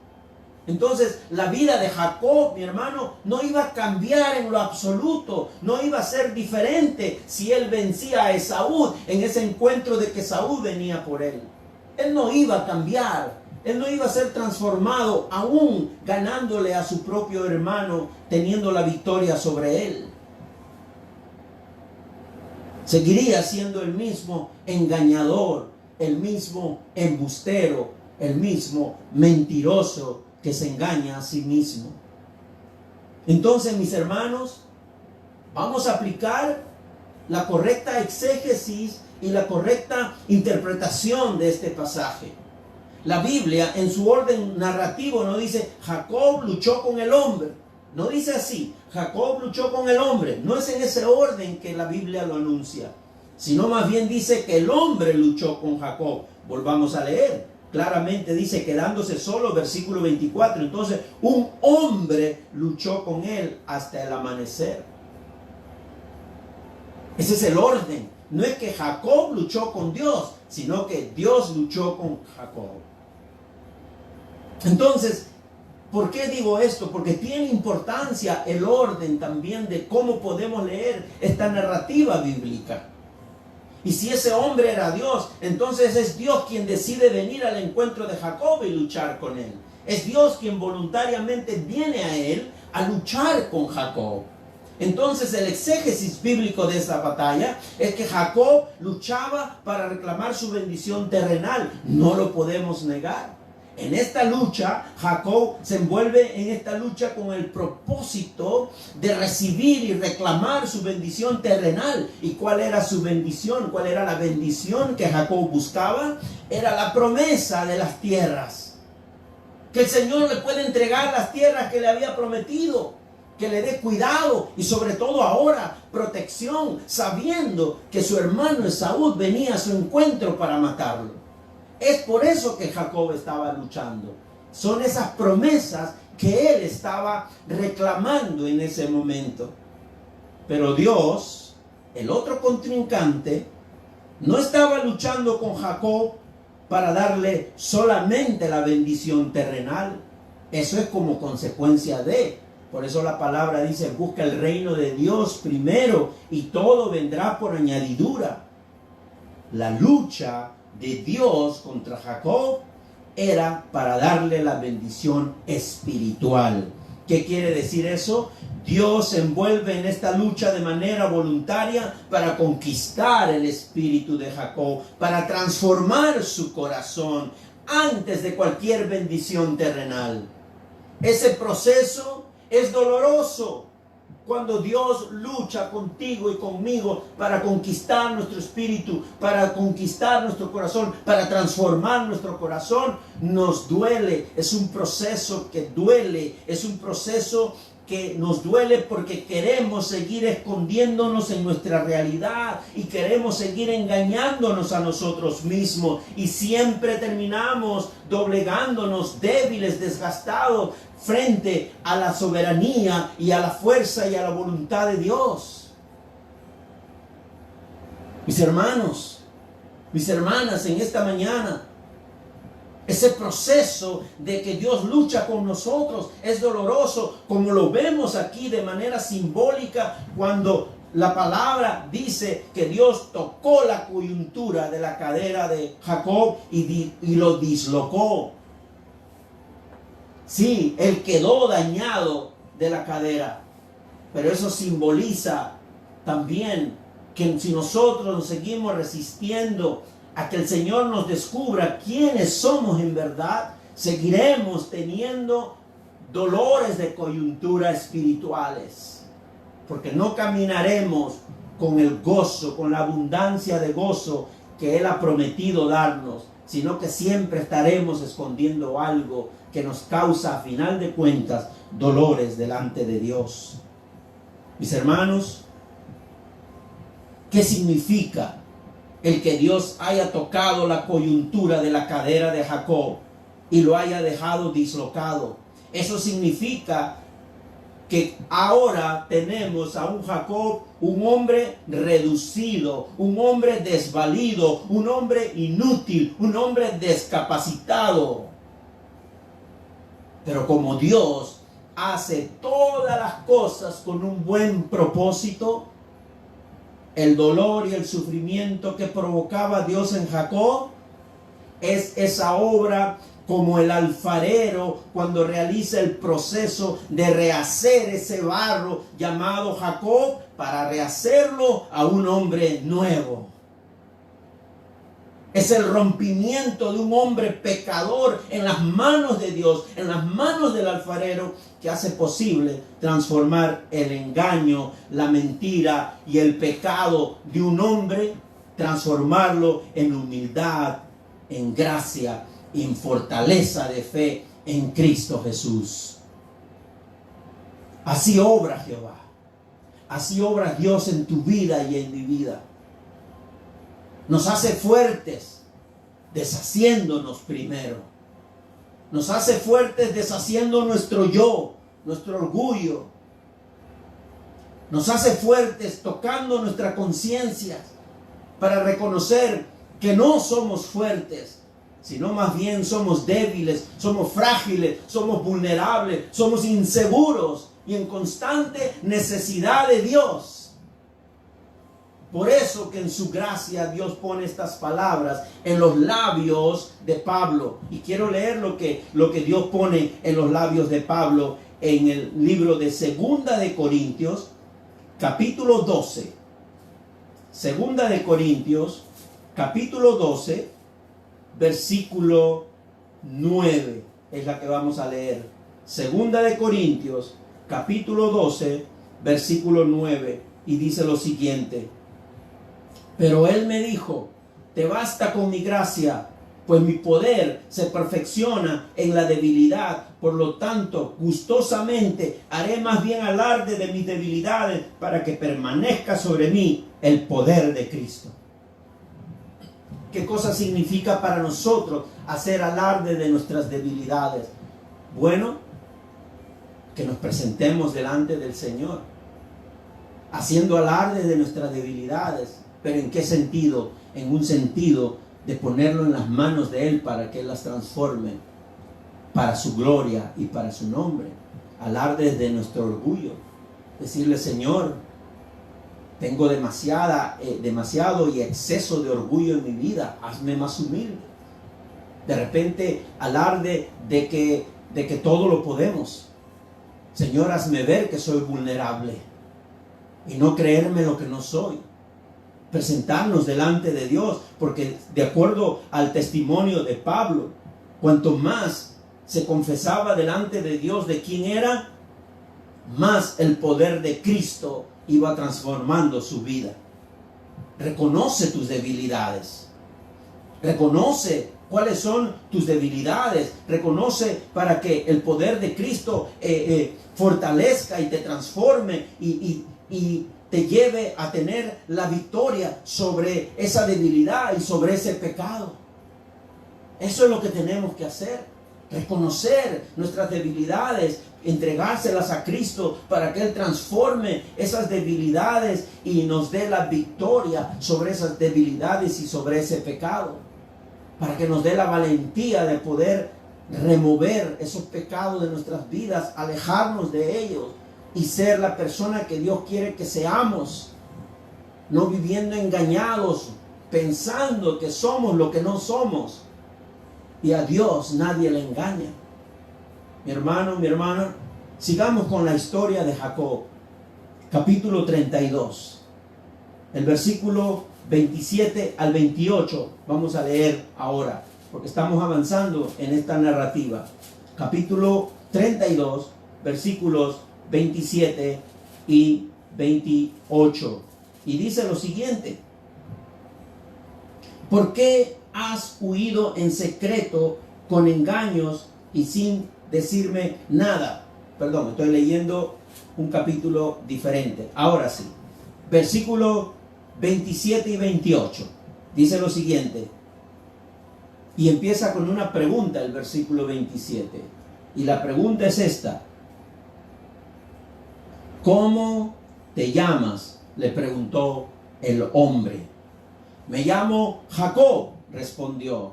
Entonces, la vida de Jacob, mi hermano, no iba a cambiar en lo absoluto, no iba a ser diferente si él vencía a Esaú en ese encuentro de que Esaú venía por él. Él no iba a cambiar, él no iba a ser transformado aún ganándole a su propio hermano, teniendo la victoria sobre él. Seguiría siendo el mismo engañador, el mismo embustero, el mismo mentiroso que se engaña a sí mismo. Entonces, mis hermanos, vamos a aplicar la correcta exégesis y la correcta interpretación de este pasaje. La Biblia, en su orden narrativo, no dice Jacob luchó con el hombre. No dice así, Jacob luchó con el hombre. No es en ese orden que la Biblia lo anuncia, sino más bien dice que el hombre luchó con Jacob. Volvamos a leer. Claramente dice, quedándose solo, versículo 24. Entonces, un hombre luchó con él hasta el amanecer. Ese es el orden. No es que Jacob luchó con Dios, sino que Dios luchó con Jacob. Entonces, ¿por qué digo esto? Porque tiene importancia el orden también de cómo podemos leer esta narrativa bíblica. Y si ese hombre era Dios, entonces es Dios quien decide venir al encuentro de Jacob y luchar con él. Es Dios quien voluntariamente viene a él a luchar con Jacob. Entonces el exégesis bíblico de esta batalla es que Jacob luchaba para reclamar su bendición terrenal. No lo podemos negar. En esta lucha, Jacob se envuelve en esta lucha con el propósito de recibir y reclamar su bendición terrenal. ¿Y cuál era su bendición? ¿Cuál era la bendición que Jacob buscaba? Era la promesa de las tierras. Que el Señor le puede entregar las tierras que le había prometido. Que le dé cuidado y sobre todo ahora protección, sabiendo que su hermano Esaú venía a su encuentro para matarlo. Es por eso que Jacob estaba luchando. Son esas promesas que él estaba reclamando en ese momento. Pero Dios, el otro contrincante, no estaba luchando con Jacob para darle solamente la bendición terrenal. Eso es como consecuencia de. Por eso la palabra dice, busca el reino de Dios primero y todo vendrá por añadidura. La lucha de Dios contra Jacob era para darle la bendición espiritual. ¿Qué quiere decir eso? Dios se envuelve en esta lucha de manera voluntaria para conquistar el espíritu de Jacob, para transformar su corazón antes de cualquier bendición terrenal. Ese proceso es doloroso. Cuando Dios lucha contigo y conmigo para conquistar nuestro espíritu, para conquistar nuestro corazón, para transformar nuestro corazón, nos duele. Es un proceso que duele, es un proceso que nos duele porque queremos seguir escondiéndonos en nuestra realidad y queremos seguir engañándonos a nosotros mismos y siempre terminamos doblegándonos, débiles, desgastados frente a la soberanía y a la fuerza y a la voluntad de Dios. Mis hermanos, mis hermanas, en esta mañana, ese proceso de que Dios lucha con nosotros es doloroso, como lo vemos aquí de manera simbólica cuando la palabra dice que Dios tocó la coyuntura de la cadera de Jacob y lo dislocó. Sí, él quedó dañado de la cadera, pero eso simboliza también que si nosotros nos seguimos resistiendo a que el Señor nos descubra quiénes somos en verdad, seguiremos teniendo dolores de coyuntura espirituales, porque no caminaremos con el gozo, con la abundancia de gozo que Él ha prometido darnos, sino que siempre estaremos escondiendo algo que nos causa, a final de cuentas, dolores delante de Dios. Mis hermanos, ¿qué significa el que Dios haya tocado la coyuntura de la cadera de Jacob y lo haya dejado dislocado? Eso significa que ahora tenemos a un Jacob, un hombre reducido, un hombre desvalido, un hombre inútil, un hombre descapacitado. Pero como Dios hace todas las cosas con un buen propósito, el dolor y el sufrimiento que provocaba Dios en Jacob es esa obra como el alfarero cuando realiza el proceso de rehacer ese barro llamado Jacob para rehacerlo a un hombre nuevo. Es el rompimiento de un hombre pecador en las manos de Dios, en las manos del alfarero, que hace posible transformar el engaño, la mentira y el pecado de un hombre, transformarlo en humildad, en gracia, en fortaleza de fe en Cristo Jesús. Así obra Jehová. Así obra Dios en tu vida y en mi vida. Nos hace fuertes deshaciéndonos primero. Nos hace fuertes deshaciendo nuestro yo, nuestro orgullo. Nos hace fuertes tocando nuestra conciencia para reconocer que no somos fuertes, sino más bien somos débiles, somos frágiles, somos vulnerables, somos inseguros y en constante necesidad de Dios. Por eso que en su gracia Dios pone estas palabras en los labios de Pablo. Y quiero leer lo que Dios pone en los labios de Pablo en el libro de Segunda de Corintios, capítulo 12. Segunda de Corintios, capítulo 12, versículo 9. Es la que vamos a leer. Segunda de Corintios, capítulo 12, versículo 9. Y dice lo siguiente: pero él me dijo, te basta con mi gracia, pues mi poder se perfecciona en la debilidad. Por lo tanto, gustosamente haré más bien alarde de mis debilidades para que permanezca sobre mí el poder de Cristo. ¿Qué cosa significa para nosotros hacer alarde de nuestras debilidades? Bueno, que nos presentemos delante del Señor, haciendo alarde de nuestras debilidades. ¿Pero en qué sentido? En un sentido de ponerlo en las manos de Él para que Él las transforme para su gloria y para su nombre. Alarde de nuestro orgullo. Decirle: Señor, tengo demasiado y exceso de orgullo en mi vida. Hazme más humilde. De repente alarde de que todo lo podemos. Señor, hazme ver que soy vulnerable y no creerme lo que no soy. Presentarnos delante de Dios, porque de acuerdo al testimonio de Pablo, cuanto más se confesaba delante de Dios de quién era, más el poder de Cristo iba transformando su vida. Reconoce tus debilidades. Reconoce cuáles son tus debilidades. Reconoce para que el poder de Cristo fortalezca y te transforme y te lleve a tener la victoria sobre esa debilidad y sobre ese pecado. Eso es lo que tenemos que hacer. Reconocer nuestras debilidades, entregárselas a Cristo para que Él transforme esas debilidades y nos dé la victoria sobre esas debilidades y sobre ese pecado. Para que nos dé la valentía de poder remover esos pecados de nuestras vidas, alejarnos de ellos y ser la persona que Dios quiere que seamos. No viviendo engañados, pensando que somos lo que no somos. Y a Dios nadie le engaña. Mi hermano, mi hermana, sigamos con la historia de Jacob. Capítulo 32. El versículo 27 al 28. Vamos a leer ahora, porque estamos avanzando en esta narrativa. Capítulo 32, versículos 27 y 28. Y dice lo siguiente: ¿por qué has huido en secreto con engaños y sin decirme nada? Perdón, estoy leyendo un capítulo diferente. Ahora sí, versículo 27 y 28. Dice lo siguiente. Y empieza con una pregunta el versículo 27. Y la pregunta es esta: ¿cómo te llamas?, le preguntó el hombre. Me llamo Jacob, respondió.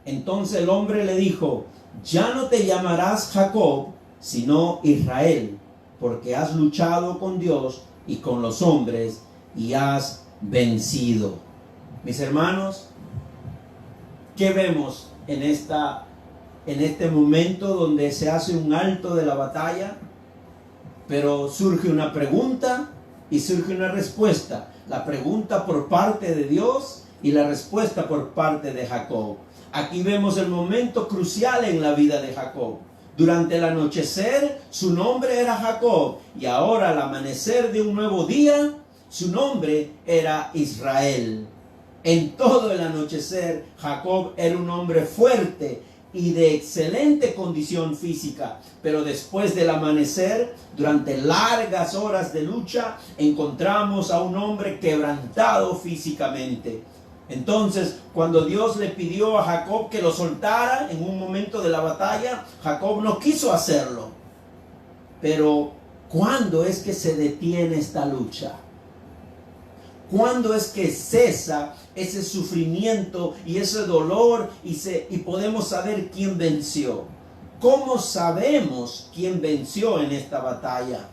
Entonces el hombre le dijo: ya no te llamarás Jacob, sino Israel, porque has luchado con Dios y con los hombres y has vencido. Mis hermanos, ¿qué vemos en este momento donde se hace un alto de la batalla? Pero surge una pregunta y surge una respuesta. La pregunta por parte de Dios y la respuesta por parte de Jacob. Aquí vemos el momento crucial en la vida de Jacob. Durante el anochecer su nombre era Jacob, y ahora al amanecer de un nuevo día su nombre era Israel. En todo el anochecer Jacob era un hombre fuerte y de excelente condición física, pero después del amanecer, durante largas horas de lucha, encontramos a un hombre quebrantado físicamente. Entonces, cuando Dios le pidió a Jacob que lo soltara en un momento de la batalla, Jacob no quiso hacerlo. Pero, ¿cuándo es que se detiene esta lucha? ¿Cuándo es que cesa ese sufrimiento y ese dolor y podemos saber quién venció? ¿Cómo sabemos quién venció en esta batalla?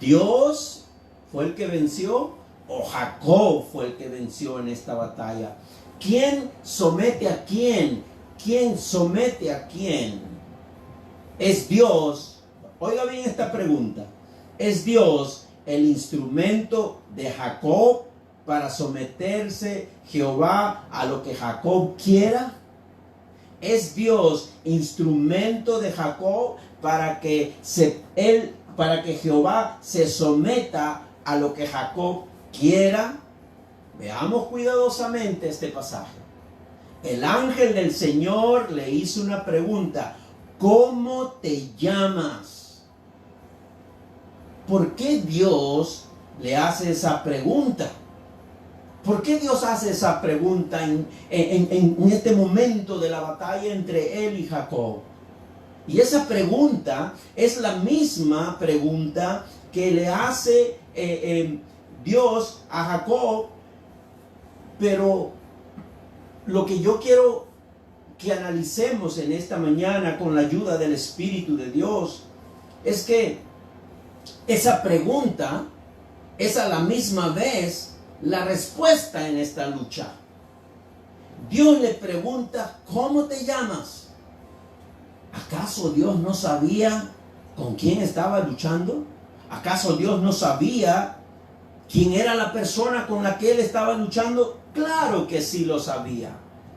¿Dios fue el que venció o Jacob fue el que venció en esta batalla? ¿Quién somete a quién? ¿Quién somete a quién? ¿Es Dios? Oiga bien esta pregunta. ¿Es Dios el instrumento de Jacob para someterse Jehová a lo que Jacob quiera? ¿Es Dios instrumento de Jacob para que Jehová se someta a lo que Jacob quiera? Veamos cuidadosamente este pasaje. El ángel del Señor le hizo una pregunta: ¿cómo te llamas? ¿Por qué Dios le hace esa pregunta? ¿Por qué Dios hace esa pregunta en este momento de la batalla entre él y Jacob? Y esa pregunta es la misma pregunta que le hace Dios a Jacob, pero lo que yo quiero que analicemos en esta mañana con la ayuda del Espíritu de Dios es que esa pregunta es a la misma vez la respuesta en esta lucha. Dios le pregunta, ¿cómo te llamas? ¿Acaso Dios no sabía con quién estaba luchando? ¿Acaso Dios no sabía quién era la persona con la que él estaba luchando? Claro que sí lo sabía.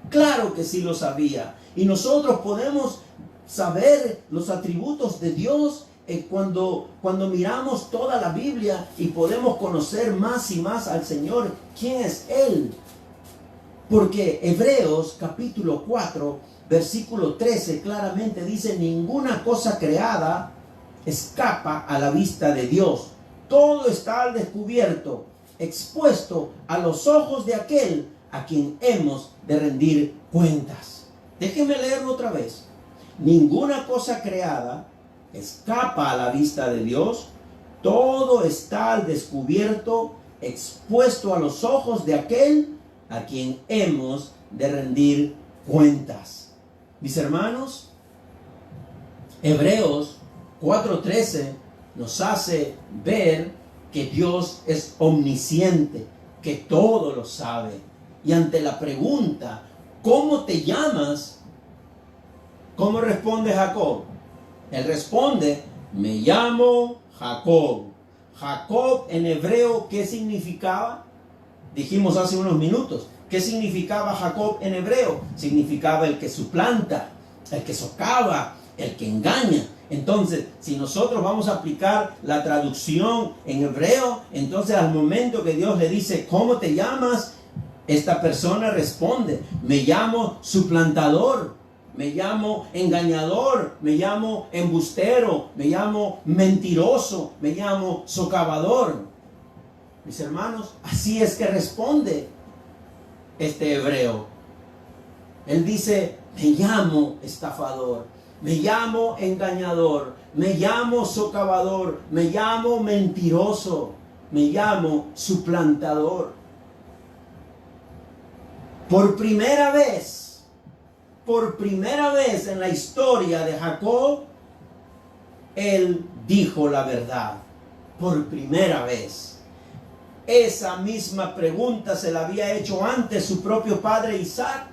Claro que sí lo sabía. Y nosotros podemos saber los atributos de Dios cuando miramos toda la Biblia y podemos conocer más y más al Señor. ¿Quién es Él? Porque Hebreos capítulo 4, versículo 13 claramente dice: ninguna cosa creada escapa a la vista de Dios. Todo está al descubierto, expuesto a los ojos de aquel a quien hemos de rendir cuentas. Déjenme leerlo otra vez. Ninguna cosa creada escapa a la vista de Dios. Todo está al descubierto, expuesto a los ojos de aquel a quien hemos de rendir cuentas. Mis hermanos, Hebreos 4:13 nos hace ver que Dios es omnisciente, que todo lo sabe. Y ante la pregunta, ¿cómo te llamas?, ¿cómo responde Jacob? Él responde: me llamo Jacob. Jacob en hebreo, ¿qué significaba? Dijimos hace unos minutos. ¿Qué significaba Jacob en hebreo? Significaba el que suplanta, el que socava, el que engaña. Entonces, si nosotros vamos a aplicar la traducción en hebreo, entonces al momento que Dios le dice, ¿cómo te llamas?, esta persona responde: me llamo suplantador, me llamo engañador, me llamo embustero, me llamo mentiroso, me llamo socavador. Mis hermanos, así es que responde este hebreo. Él dice: me llamo estafador, me llamo engañador, me llamo socavador, me llamo mentiroso, me llamo suplantador. Por primera vez en la historia de Jacob, él dijo la verdad. Por primera vez. Esa misma pregunta se la había hecho antes su propio padre Isaac.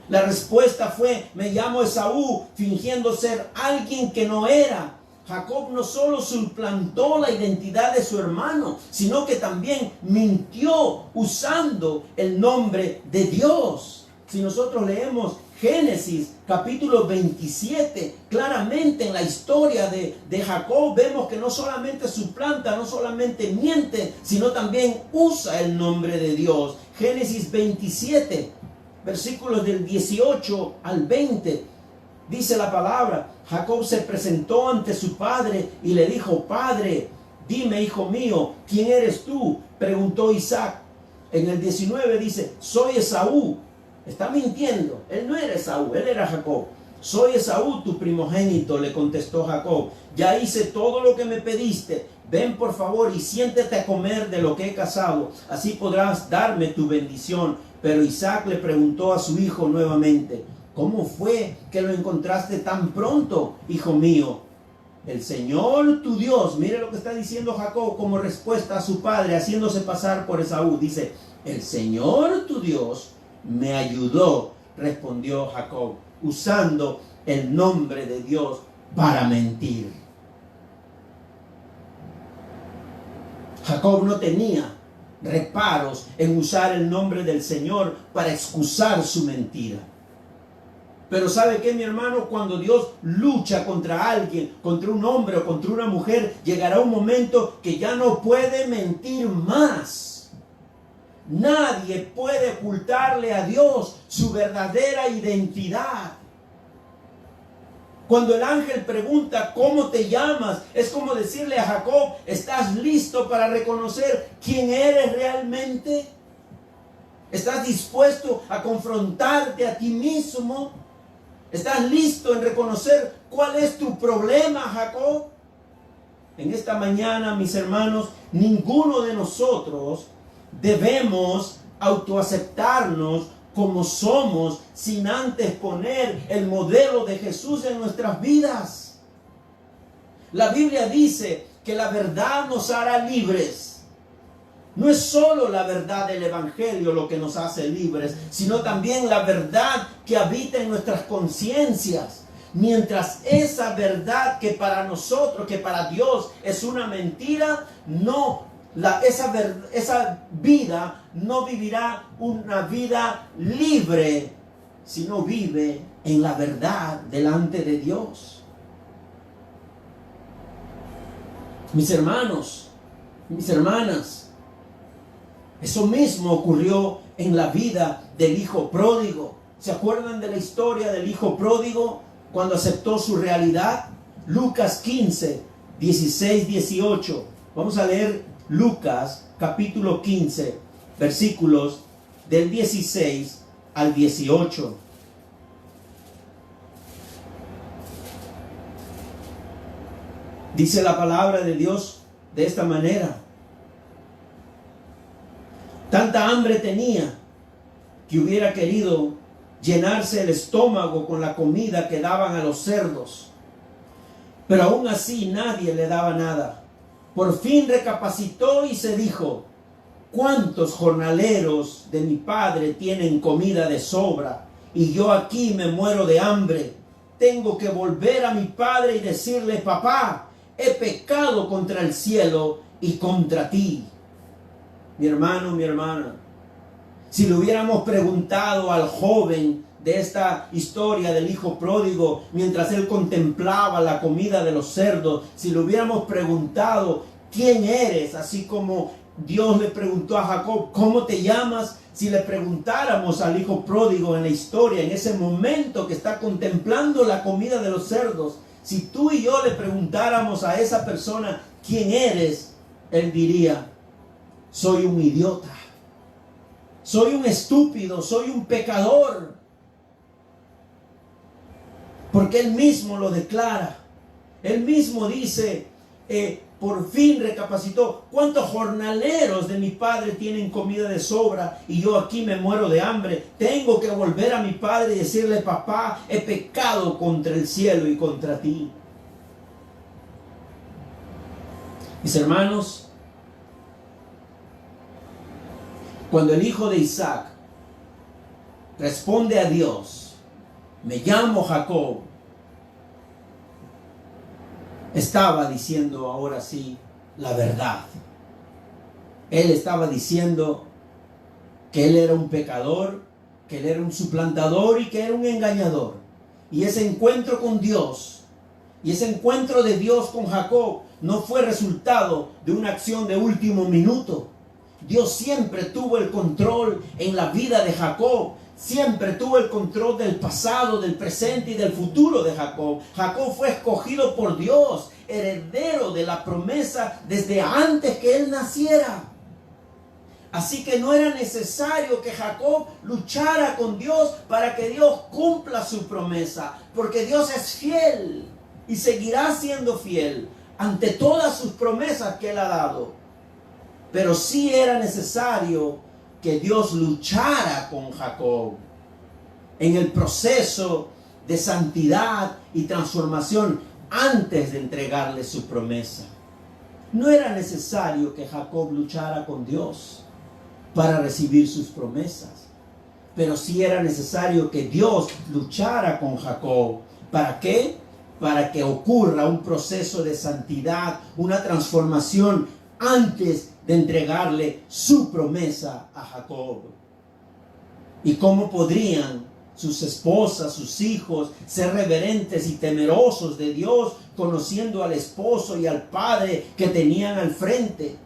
La respuesta fue: me llamo Esaú, fingiendo ser alguien que no era. Jacob no solo suplantó la identidad de su hermano, sino que también mintió usando el nombre de Dios. Si nosotros leemos Génesis capítulo 27, claramente en la historia de Jacob vemos que no solamente suplanta, no solamente miente, sino también usa el nombre de Dios. Génesis 27, versículos del 18 al 20, dice la palabra: Jacob se presentó ante su padre y le dijo: Padre. Dime, hijo mío, ¿quién eres tú?, preguntó Isaac. En el 19 dice: soy Esaú. Está mintiendo, él no era Esaú, él era Jacob. Soy Esaú, tu primogénito, le contestó Jacob. Ya hice todo lo que me pediste. Ven por favor y siéntate a comer de lo que he cazado. Así podrás darme tu bendición. Pero Isaac le preguntó a su hijo nuevamente: ¿cómo fue que lo encontraste tan pronto, hijo mío? El Señor tu Dios, mire lo que está diciendo Jacob como respuesta a su padre, haciéndose pasar por Esaú. Dice: el Señor tu Dios me ayudó, respondió Jacob, usando el nombre de Dios para mentir. Jacob no tenía reparos en usar el nombre del Señor para excusar su mentira. Pero ¿sabe qué, mi hermano? Cuando Dios lucha contra alguien, contra un hombre o contra una mujer, llegará un momento que ya no puede mentir más. Nadie puede ocultarle a Dios su verdadera identidad. Cuando el ángel pregunta: ¿cómo te llamas?, es como decirle a Jacob: ¿estás listo para reconocer quién eres realmente? ¿Estás dispuesto a confrontarte a ti mismo? ¿Estás listo en reconocer cuál es tu problema, Jacob? En esta mañana, mis hermanos, ninguno de nosotros debemos autoaceptarnos como somos sin antes poner el modelo de Jesús en nuestras vidas. La Biblia dice que la verdad nos hará libres. No es solo la verdad del Evangelio lo que nos hace libres, sino también la verdad que habita en nuestras conciencias. Mientras esa verdad que para nosotros, que para Dios es una mentira, esa vida no vivirá una vida libre, sino vive en la verdad delante de Dios. Mis hermanos, mis hermanas, eso mismo ocurrió en la vida del hijo pródigo. ¿Se acuerdan de la historia del hijo pródigo cuando aceptó su realidad? Lucas 15, 16, 18. Vamos a leer Lucas capítulo 15, versículos del 16 al 18. Dice la palabra de Dios de esta manera: tanta hambre tenía que hubiera querido llenarse el estómago con la comida que daban a los cerdos, pero aún así nadie le daba nada. Por fin recapacitó y se dijo: ¿cuántos jornaleros de mi padre tienen comida de sobra y yo aquí me muero de hambre? Tengo que volver a mi padre y decirle: papá, he pecado contra el cielo y contra ti. Mi hermano, mi hermana, si le hubiéramos preguntado al joven de esta historia del hijo pródigo, mientras él contemplaba la comida de los cerdos, si le hubiéramos preguntado: ¿quién eres? Así como Dios le preguntó a Jacob: ¿cómo te llamas? Si le preguntáramos al hijo pródigo en la historia, en ese momento que está contemplando la comida de los cerdos, si tú y yo le preguntáramos a esa persona: ¿quién eres?, él diría: soy un idiota, soy un estúpido, soy un pecador. Porque él mismo lo declara. Él mismo dice, por fin recapacitó: ¿cuántos jornaleros de mi padre tienen comida de sobra y yo aquí me muero de hambre? Tengo que volver a mi padre y decirle: papá, he pecado contra el cielo y contra ti. Mis hermanos, cuando el hijo de Isaac responde a Dios: me llamo Jacob, estaba diciendo ahora sí la verdad. Él estaba diciendo que él era un pecador, que él era un suplantador y que era un engañador. Y ese encuentro con Dios, y ese encuentro de Dios con Jacob, no fue resultado de una acción de último minuto. Dios siempre tuvo el control en la vida de Jacob. Siempre tuvo el control del pasado, del presente y del futuro de Jacob. Jacob fue escogido por Dios, heredero de la promesa desde antes que él naciera. Así que no era necesario que Jacob luchara con Dios para que Dios cumpla su promesa, porque Dios es fiel y seguirá siendo fiel ante todas sus promesas que él ha dado. Pero sí era necesario que Dios luchara con Jacob en el proceso de santidad y transformación antes de entregarle su promesa. No era necesario que Jacob luchara con Dios para recibir sus promesas, pero sí era necesario que Dios luchara con Jacob. ¿Para qué? Para que ocurra un proceso de santidad, una transformación antes de entregarle su promesa a Jacob. ¿Y cómo podrían sus esposas, sus hijos, ser reverentes y temerosos de Dios, conociendo al esposo y al padre que tenían al frente,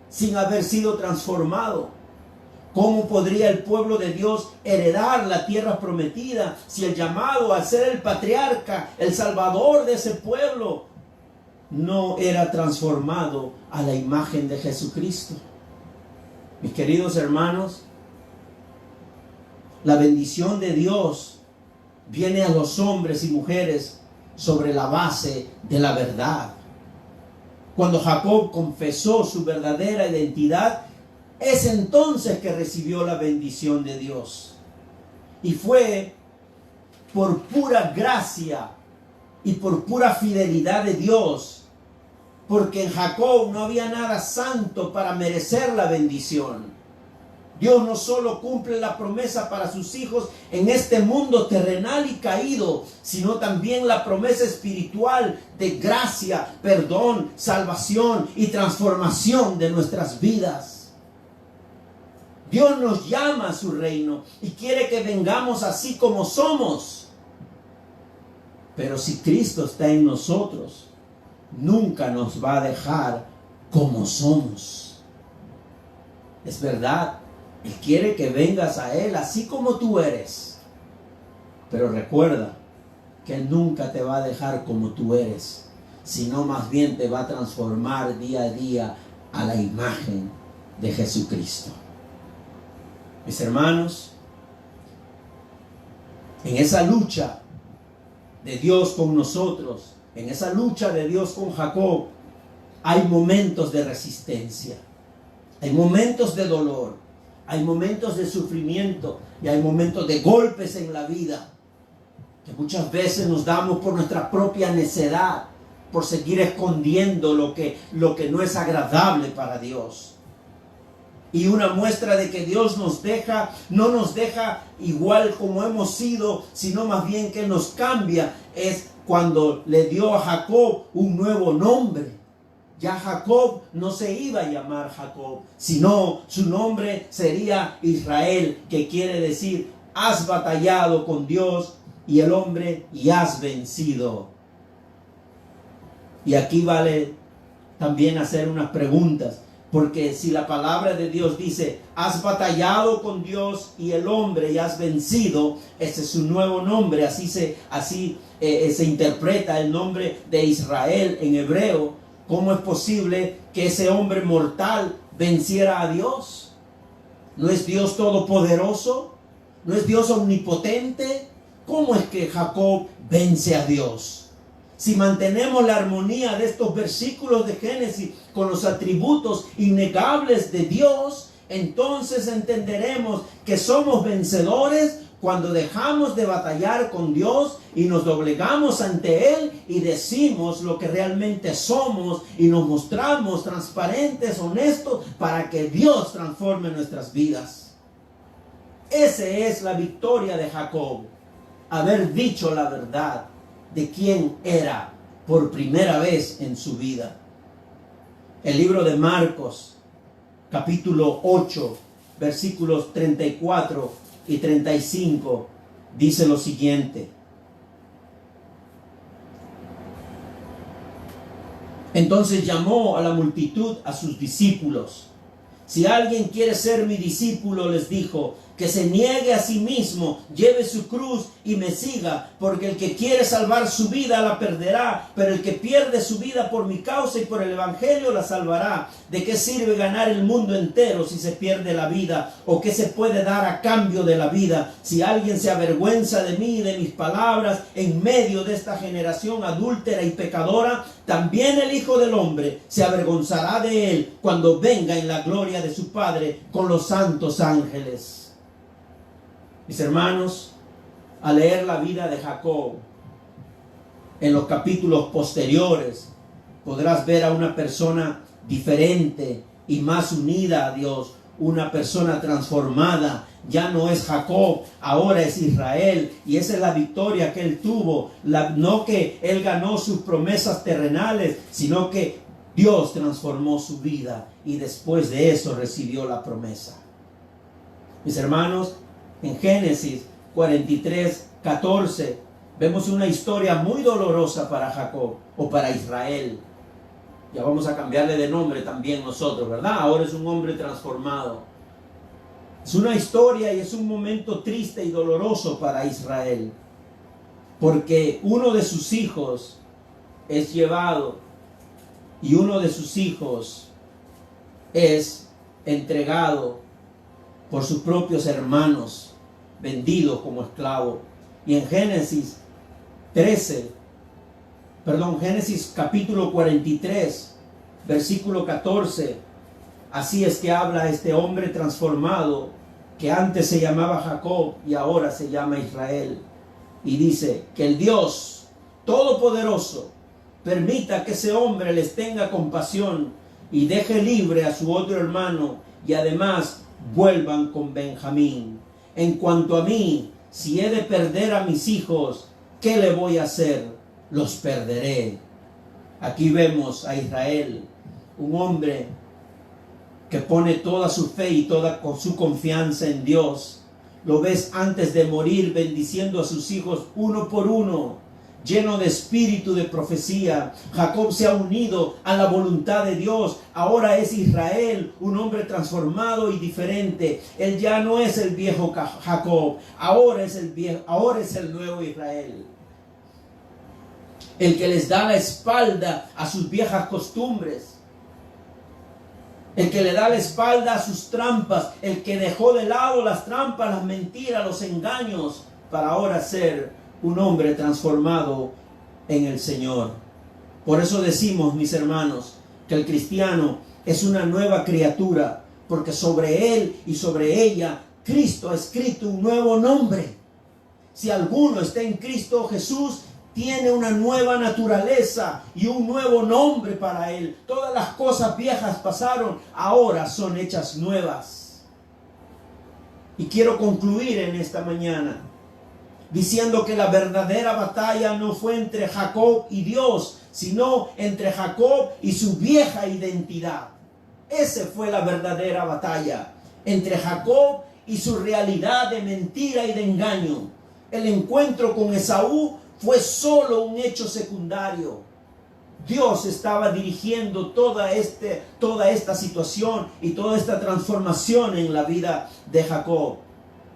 sin haber sido transformado? ¿Cómo podría el pueblo de Dios heredar la tierra prometida si el llamado a ser el patriarca, el salvador de ese pueblo, no era transformado a la imagen de Jesucristo? Mis queridos hermanos, la bendición de Dios viene a los hombres y mujeres sobre la base de la verdad. Cuando Jacob confesó su verdadera identidad, es entonces que recibió la bendición de Dios. Y fue por pura gracia y por pura fidelidad de Dios porque en Jacob no había nada santo para merecer la bendición. Dios no solo cumple la promesa para sus hijos en este mundo terrenal y caído, sino también la promesa espiritual de gracia, perdón, salvación y transformación de nuestras vidas. Dios nos llama a su reino y quiere que vengamos así como somos. Pero si Cristo está en nosotros, nunca nos va a dejar como somos. Es verdad. Él quiere que vengas a Él así como tú eres. Pero recuerda que Él nunca te va a dejar como tú eres, sino más bien te va a transformar día a día a la imagen de Jesucristo. Mis hermanos, en esa lucha de Dios con nosotros, en esa lucha de Dios con Jacob, hay momentos de resistencia, hay momentos de dolor. Hay momentos de sufrimiento y hay momentos de golpes en la vida que muchas veces nos damos por nuestra propia necedad, por seguir escondiendo lo que no es agradable para Dios. Y una muestra de que Dios no nos deja igual como hemos sido, sino más bien que nos cambia, es cuando le dio a Jacob un nuevo nombre. Ya Jacob no se iba a llamar Jacob, sino su nombre sería Israel, que quiere decir, has batallado con Dios y el hombre y has vencido. Y aquí vale también hacer unas preguntas, porque si la palabra de Dios dice, has batallado con Dios y el hombre y has vencido, ese es su nuevo nombre, así se interpreta el nombre de Israel en hebreo. ¿Cómo es posible que ese hombre mortal venciera a Dios? ¿No es Dios todopoderoso? ¿No es Dios omnipotente? ¿Cómo es que Jacob vence a Dios? Si mantenemos la armonía de estos versículos de Génesis con los atributos innegables de Dios, entonces entenderemos que somos vencedores cuando dejamos de batallar con Dios y nos doblegamos ante Él y decimos lo que realmente somos y nos mostramos transparentes, honestos, para que Dios transforme nuestras vidas. Esa es la victoria de Jacob, haber dicho la verdad de quién era por primera vez en su vida. El libro de Marcos, capítulo 8, versículos 34 y 35, dice lo siguiente. Entonces llamó a la multitud a sus discípulos. Si alguien quiere ser mi discípulo, les dijo, que se niegue a sí mismo, lleve su cruz y me siga, porque el que quiere salvar su vida la perderá, pero el que pierde su vida por mi causa y por el evangelio la salvará. ¿De qué sirve ganar el mundo entero si se pierde la vida? ¿O qué se puede dar a cambio de la vida? Si alguien se avergüenza de mí y de mis palabras en medio de esta generación adúltera y pecadora, también el Hijo del Hombre se avergonzará de él cuando venga en la gloria de su Padre con los santos ángeles. Mis hermanos, al leer la vida de Jacob, en los capítulos posteriores, podrás ver a una persona diferente y más unida a Dios, una persona transformada. Ya no es Jacob, ahora es Israel, y esa es la victoria que él tuvo. No que él ganó sus promesas terrenales, sino que Dios transformó su vida y después de eso recibió la promesa. Mis hermanos, en Génesis 43:14 vemos una historia muy dolorosa para Jacob o para Israel. Ya vamos a cambiarle de nombre también nosotros, ¿verdad? Ahora es un hombre transformado. Es una historia y es un momento triste y doloroso para Israel, porque uno de sus hijos es llevado y uno de sus hijos es entregado por sus propios hermanos, vendido como esclavo. Y en Génesis capítulo 43, versículo 14, así es que habla este hombre transformado, que antes se llamaba Jacob y ahora se llama Israel. Y dice que el Dios Todopoderoso permita que ese hombre les tenga compasión y deje libre a su otro hermano y además vuelvan con Benjamín. En cuanto a mí, si he de perder a mis hijos, ¿qué le voy a hacer? Los perderé. Aquí vemos a Israel, un hombre que pone toda su fe y toda su confianza en Dios. Lo ves antes de morir bendiciendo a sus hijos uno por uno, lleno de espíritu de profecía. Jacob se ha unido a la voluntad de Dios. Ahora es Israel, un hombre transformado y diferente. Él ya no es el viejo Jacob, ahora es el nuevo Israel. El que les da la espalda a sus viejas costumbres. El que le da la espalda a sus trampas. El que dejó de lado las trampas, las mentiras, los engaños, para ahora ser un hombre transformado en el Señor. Por eso decimos, mis hermanos, que el cristiano es una nueva criatura, porque sobre él y sobre ella Cristo ha escrito un nuevo nombre. Si alguno está en Cristo Jesús, tiene una nueva naturaleza y un nuevo nombre para él. Todas las cosas viejas pasaron, ahora son hechas nuevas. Y quiero concluir en esta mañana diciendo que la verdadera batalla no fue entre Jacob y Dios, sino entre Jacob y su vieja identidad. Esa fue la verdadera batalla, entre Jacob y su realidad de mentira y de engaño. El encuentro con Esaú fue solo un hecho secundario. Dios estaba dirigiendo toda esta situación y toda esta transformación en la vida de Jacob.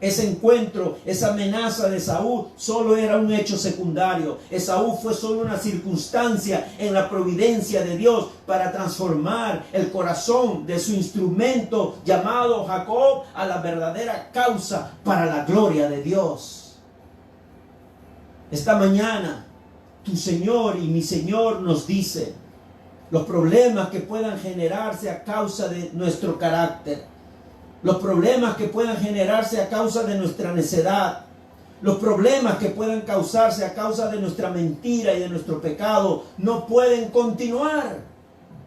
Ese encuentro, esa amenaza de Esaú solo era un hecho secundario. Esaú fue solo una circunstancia en la providencia de Dios para transformar el corazón de su instrumento llamado Jacob a la verdadera causa para la gloria de Dios. Esta mañana, tu Señor y mi Señor nos dice los problemas que puedan generarse a causa de nuestro carácter, los problemas que puedan generarse a causa de nuestra necedad, los problemas que puedan causarse a causa de nuestra mentira y de nuestro pecado, no pueden continuar,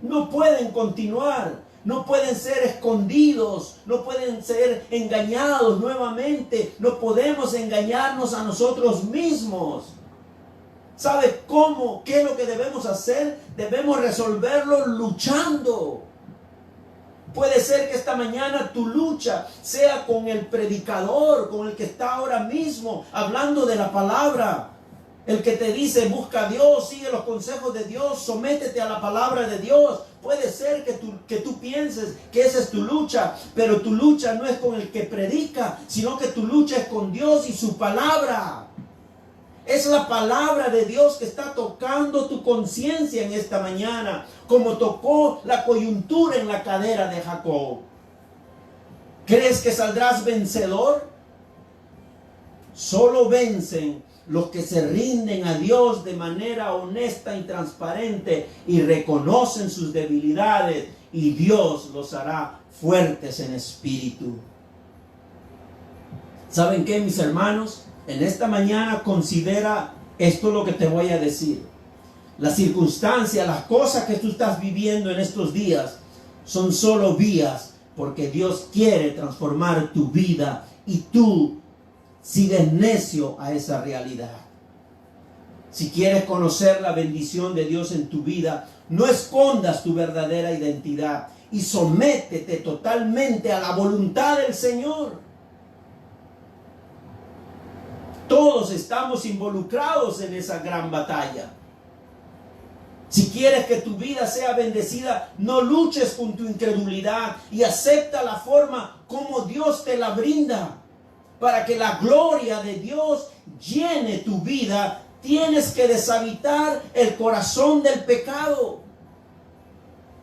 no pueden continuar. No pueden ser escondidos, no pueden ser engañados nuevamente, no podemos engañarnos a nosotros mismos. ¿Sabe cómo? ¿Qué es lo que debemos hacer? Debemos resolverlo luchando. Puede ser que esta mañana tu lucha sea con el predicador, con el que está ahora mismo hablando de la palabra. El que te dice, busca a Dios, sigue los consejos de Dios, sométete a la palabra de Dios. Puede ser que tú pienses que esa es tu lucha, pero tu lucha no es con el que predica, sino que tu lucha es con Dios y su palabra. Es la palabra de Dios que está tocando tu conciencia en esta mañana, como tocó la coyuntura en la cadera de Jacob. ¿Crees que saldrás vencedor? Solo vencen los que se rinden a Dios de manera honesta y transparente y reconocen sus debilidades, y Dios los hará fuertes en espíritu. ¿Saben qué, mis hermanos? En esta mañana considera esto lo que te voy a decir. Las circunstancias, las cosas que tú estás viviendo en estos días son solo vías, porque Dios quiere transformar tu vida y tú sigues necio a esa realidad. Si quieres conocer la bendición de Dios en tu vida, no escondas tu verdadera identidad y sométete totalmente a la voluntad del Señor. Todos estamos involucrados en esa gran batalla. Si quieres que tu vida sea bendecida, no luches con tu incredulidad y acepta la forma como Dios te la brinda. Para que la gloria de Dios llene tu vida, tienes que deshabitar el corazón del pecado.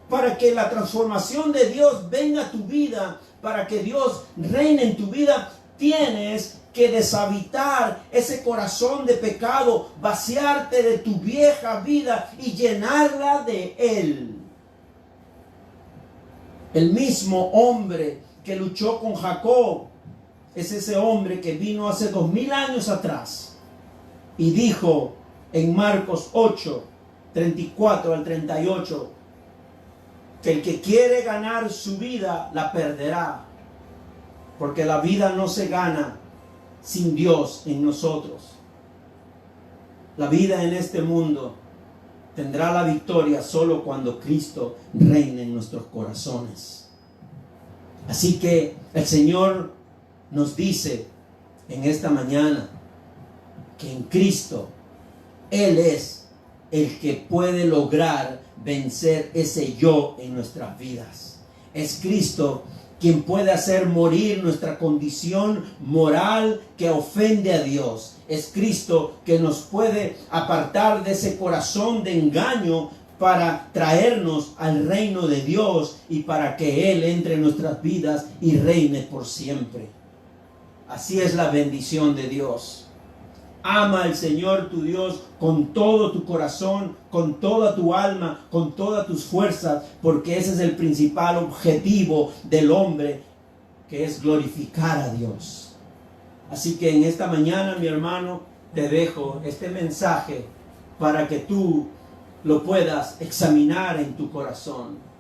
Para que la transformación de Dios venga a tu vida, para que Dios reine en tu vida, tienes que deshabitar ese corazón de pecado, vaciarte de tu vieja vida y llenarla de Él. El mismo hombre que luchó con Jacob es ese hombre que vino hace 2000 años atrás y dijo en Marcos 8, 34 al 38, que el que quiere ganar su vida la perderá, porque la vida no se gana sin Dios en nosotros. La vida en este mundo tendrá la victoria solo cuando Cristo reine en nuestros corazones. Así que el Señor nos dice en esta mañana que en Cristo Él es el que puede lograr vencer ese yo en nuestras vidas. Es Cristo quien puede hacer morir nuestra condición moral que ofende a Dios. Es Cristo que nos puede apartar de ese corazón de engaño para traernos al reino de Dios y para que Él entre en nuestras vidas y reine por siempre. Así es la bendición de Dios. Ama al Señor tu Dios con todo tu corazón, con toda tu alma, con todas tus fuerzas, porque ese es el principal objetivo del hombre, que es glorificar a Dios. Así que en esta mañana, mi hermano, te dejo este mensaje para que tú lo puedas examinar en tu corazón.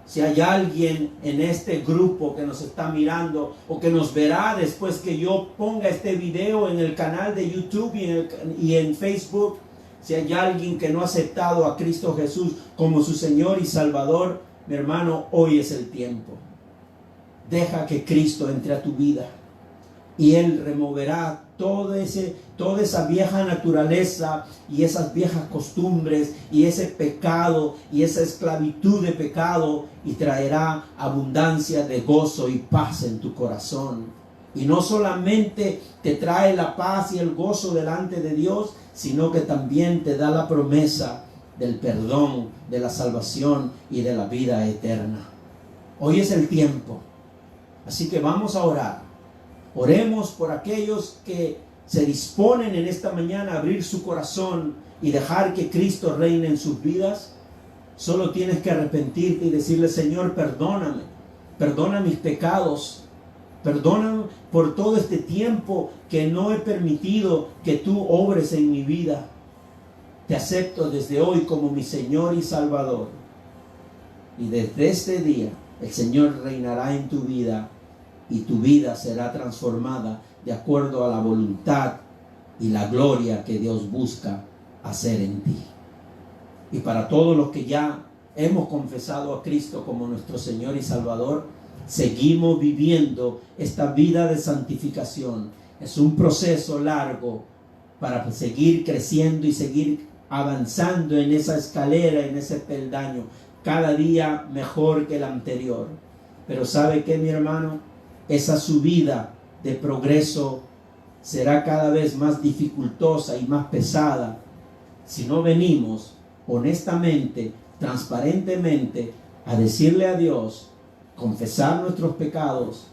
Si hay alguien en este grupo que nos está mirando o que nos verá después que yo ponga este video en el canal de YouTube y en Facebook, si hay alguien que no ha aceptado a Cristo Jesús como su Señor y Salvador, mi hermano, hoy es el tiempo. Deja que Cristo entre a tu vida y Él removerá toda esa vieja naturaleza y esas viejas costumbres y ese pecado y esa esclavitud de pecado, y traerá abundancia de gozo y paz en tu corazón. Y no solamente te trae la paz y el gozo delante de Dios, sino que también te da la promesa del perdón, de la salvación y de la vida eterna. Hoy es el tiempo, así que vamos a orar. Oremos por aquellos que se disponen en esta mañana a abrir su corazón y dejar que Cristo reine en sus vidas. Solo tienes que arrepentirte y decirle: Señor, perdóname, perdona mis pecados, perdóname por todo este tiempo que no he permitido que tú obres en mi vida. Te acepto desde hoy como mi Señor y Salvador. Y desde este día el Señor reinará en tu vida y tu vida será transformada de acuerdo a la voluntad y la gloria que Dios busca hacer en ti. Y para todos los que ya hemos confesado a Cristo como nuestro Señor y Salvador, seguimos viviendo esta vida de santificación. Es un proceso largo para seguir creciendo y seguir avanzando en esa escalera, en ese peldaño, cada día mejor que el anterior. Pero ¿sabe qué, mi hermano? Esa subida de progreso será cada vez más dificultosa y más pesada si no venimos honestamente, transparentemente, a decirle a Dios, confesar nuestros pecados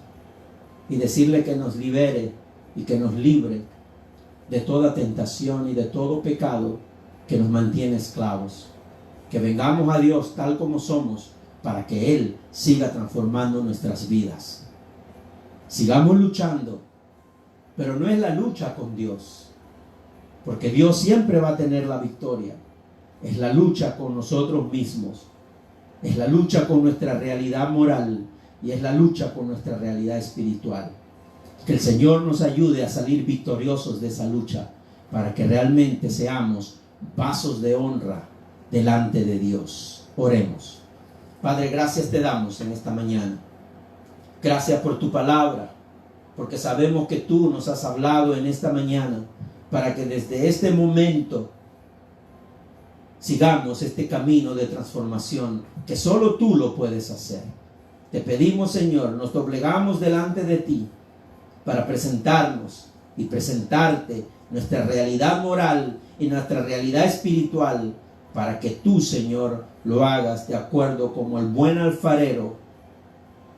y decirle que nos libere y que nos libre de toda tentación y de todo pecado que nos mantiene esclavos. Que vengamos a Dios tal como somos para que Él siga transformando nuestras vidas. Sigamos luchando, pero no es la lucha con Dios, porque Dios siempre va a tener la victoria. Es la lucha con nosotros mismos, es la lucha con nuestra realidad moral y es la lucha con nuestra realidad espiritual. Que el Señor nos ayude a salir victoriosos de esa lucha para que realmente seamos vasos de honra delante de Dios. Oremos. Padre, gracias te damos en esta mañana. Gracias por tu palabra, porque sabemos que tú nos has hablado en esta mañana para que desde este momento sigamos este camino de transformación que solo tú lo puedes hacer. Te pedimos, Señor, nos doblegamos delante de ti para presentarnos y presentarte nuestra realidad moral y nuestra realidad espiritual, para que tú, Señor, lo hagas de acuerdo como el buen alfarero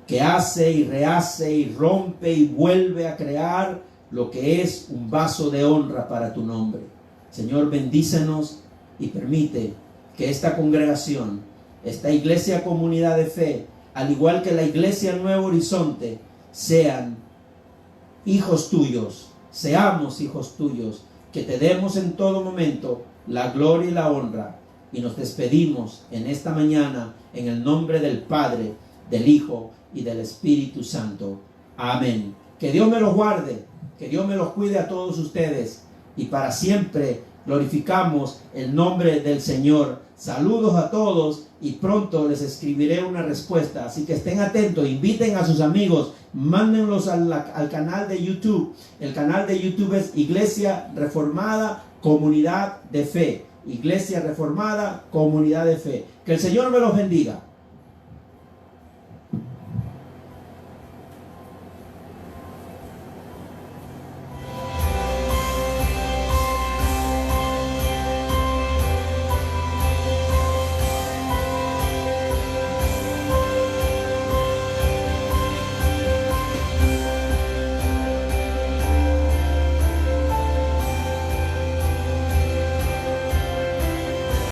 que hace y rehace y rompe y vuelve a crear lo que es un vaso de honra para tu nombre. Señor, bendícenos y permite que esta congregación, esta iglesia comunidad de fe, al igual que la iglesia Nuevo Horizonte, sean hijos tuyos, seamos hijos tuyos, que te demos en todo momento la gloria y la honra y nos despedimos en esta mañana en el nombre del Padre, del Hijo y del Espíritu Santo. Amén. Que Dios me los guarde, que Dios me los cuide a todos ustedes y para siempre glorificamos el nombre del Señor. Saludos a todos y pronto les escribiré una respuesta, así que estén atentos, inviten a sus amigos, mándenlos al canal de YouTube. El canal de YouTube es Iglesia Reformada Comunidad de Fe. Iglesia Reformada Comunidad de Fe. Que el Señor me los bendiga.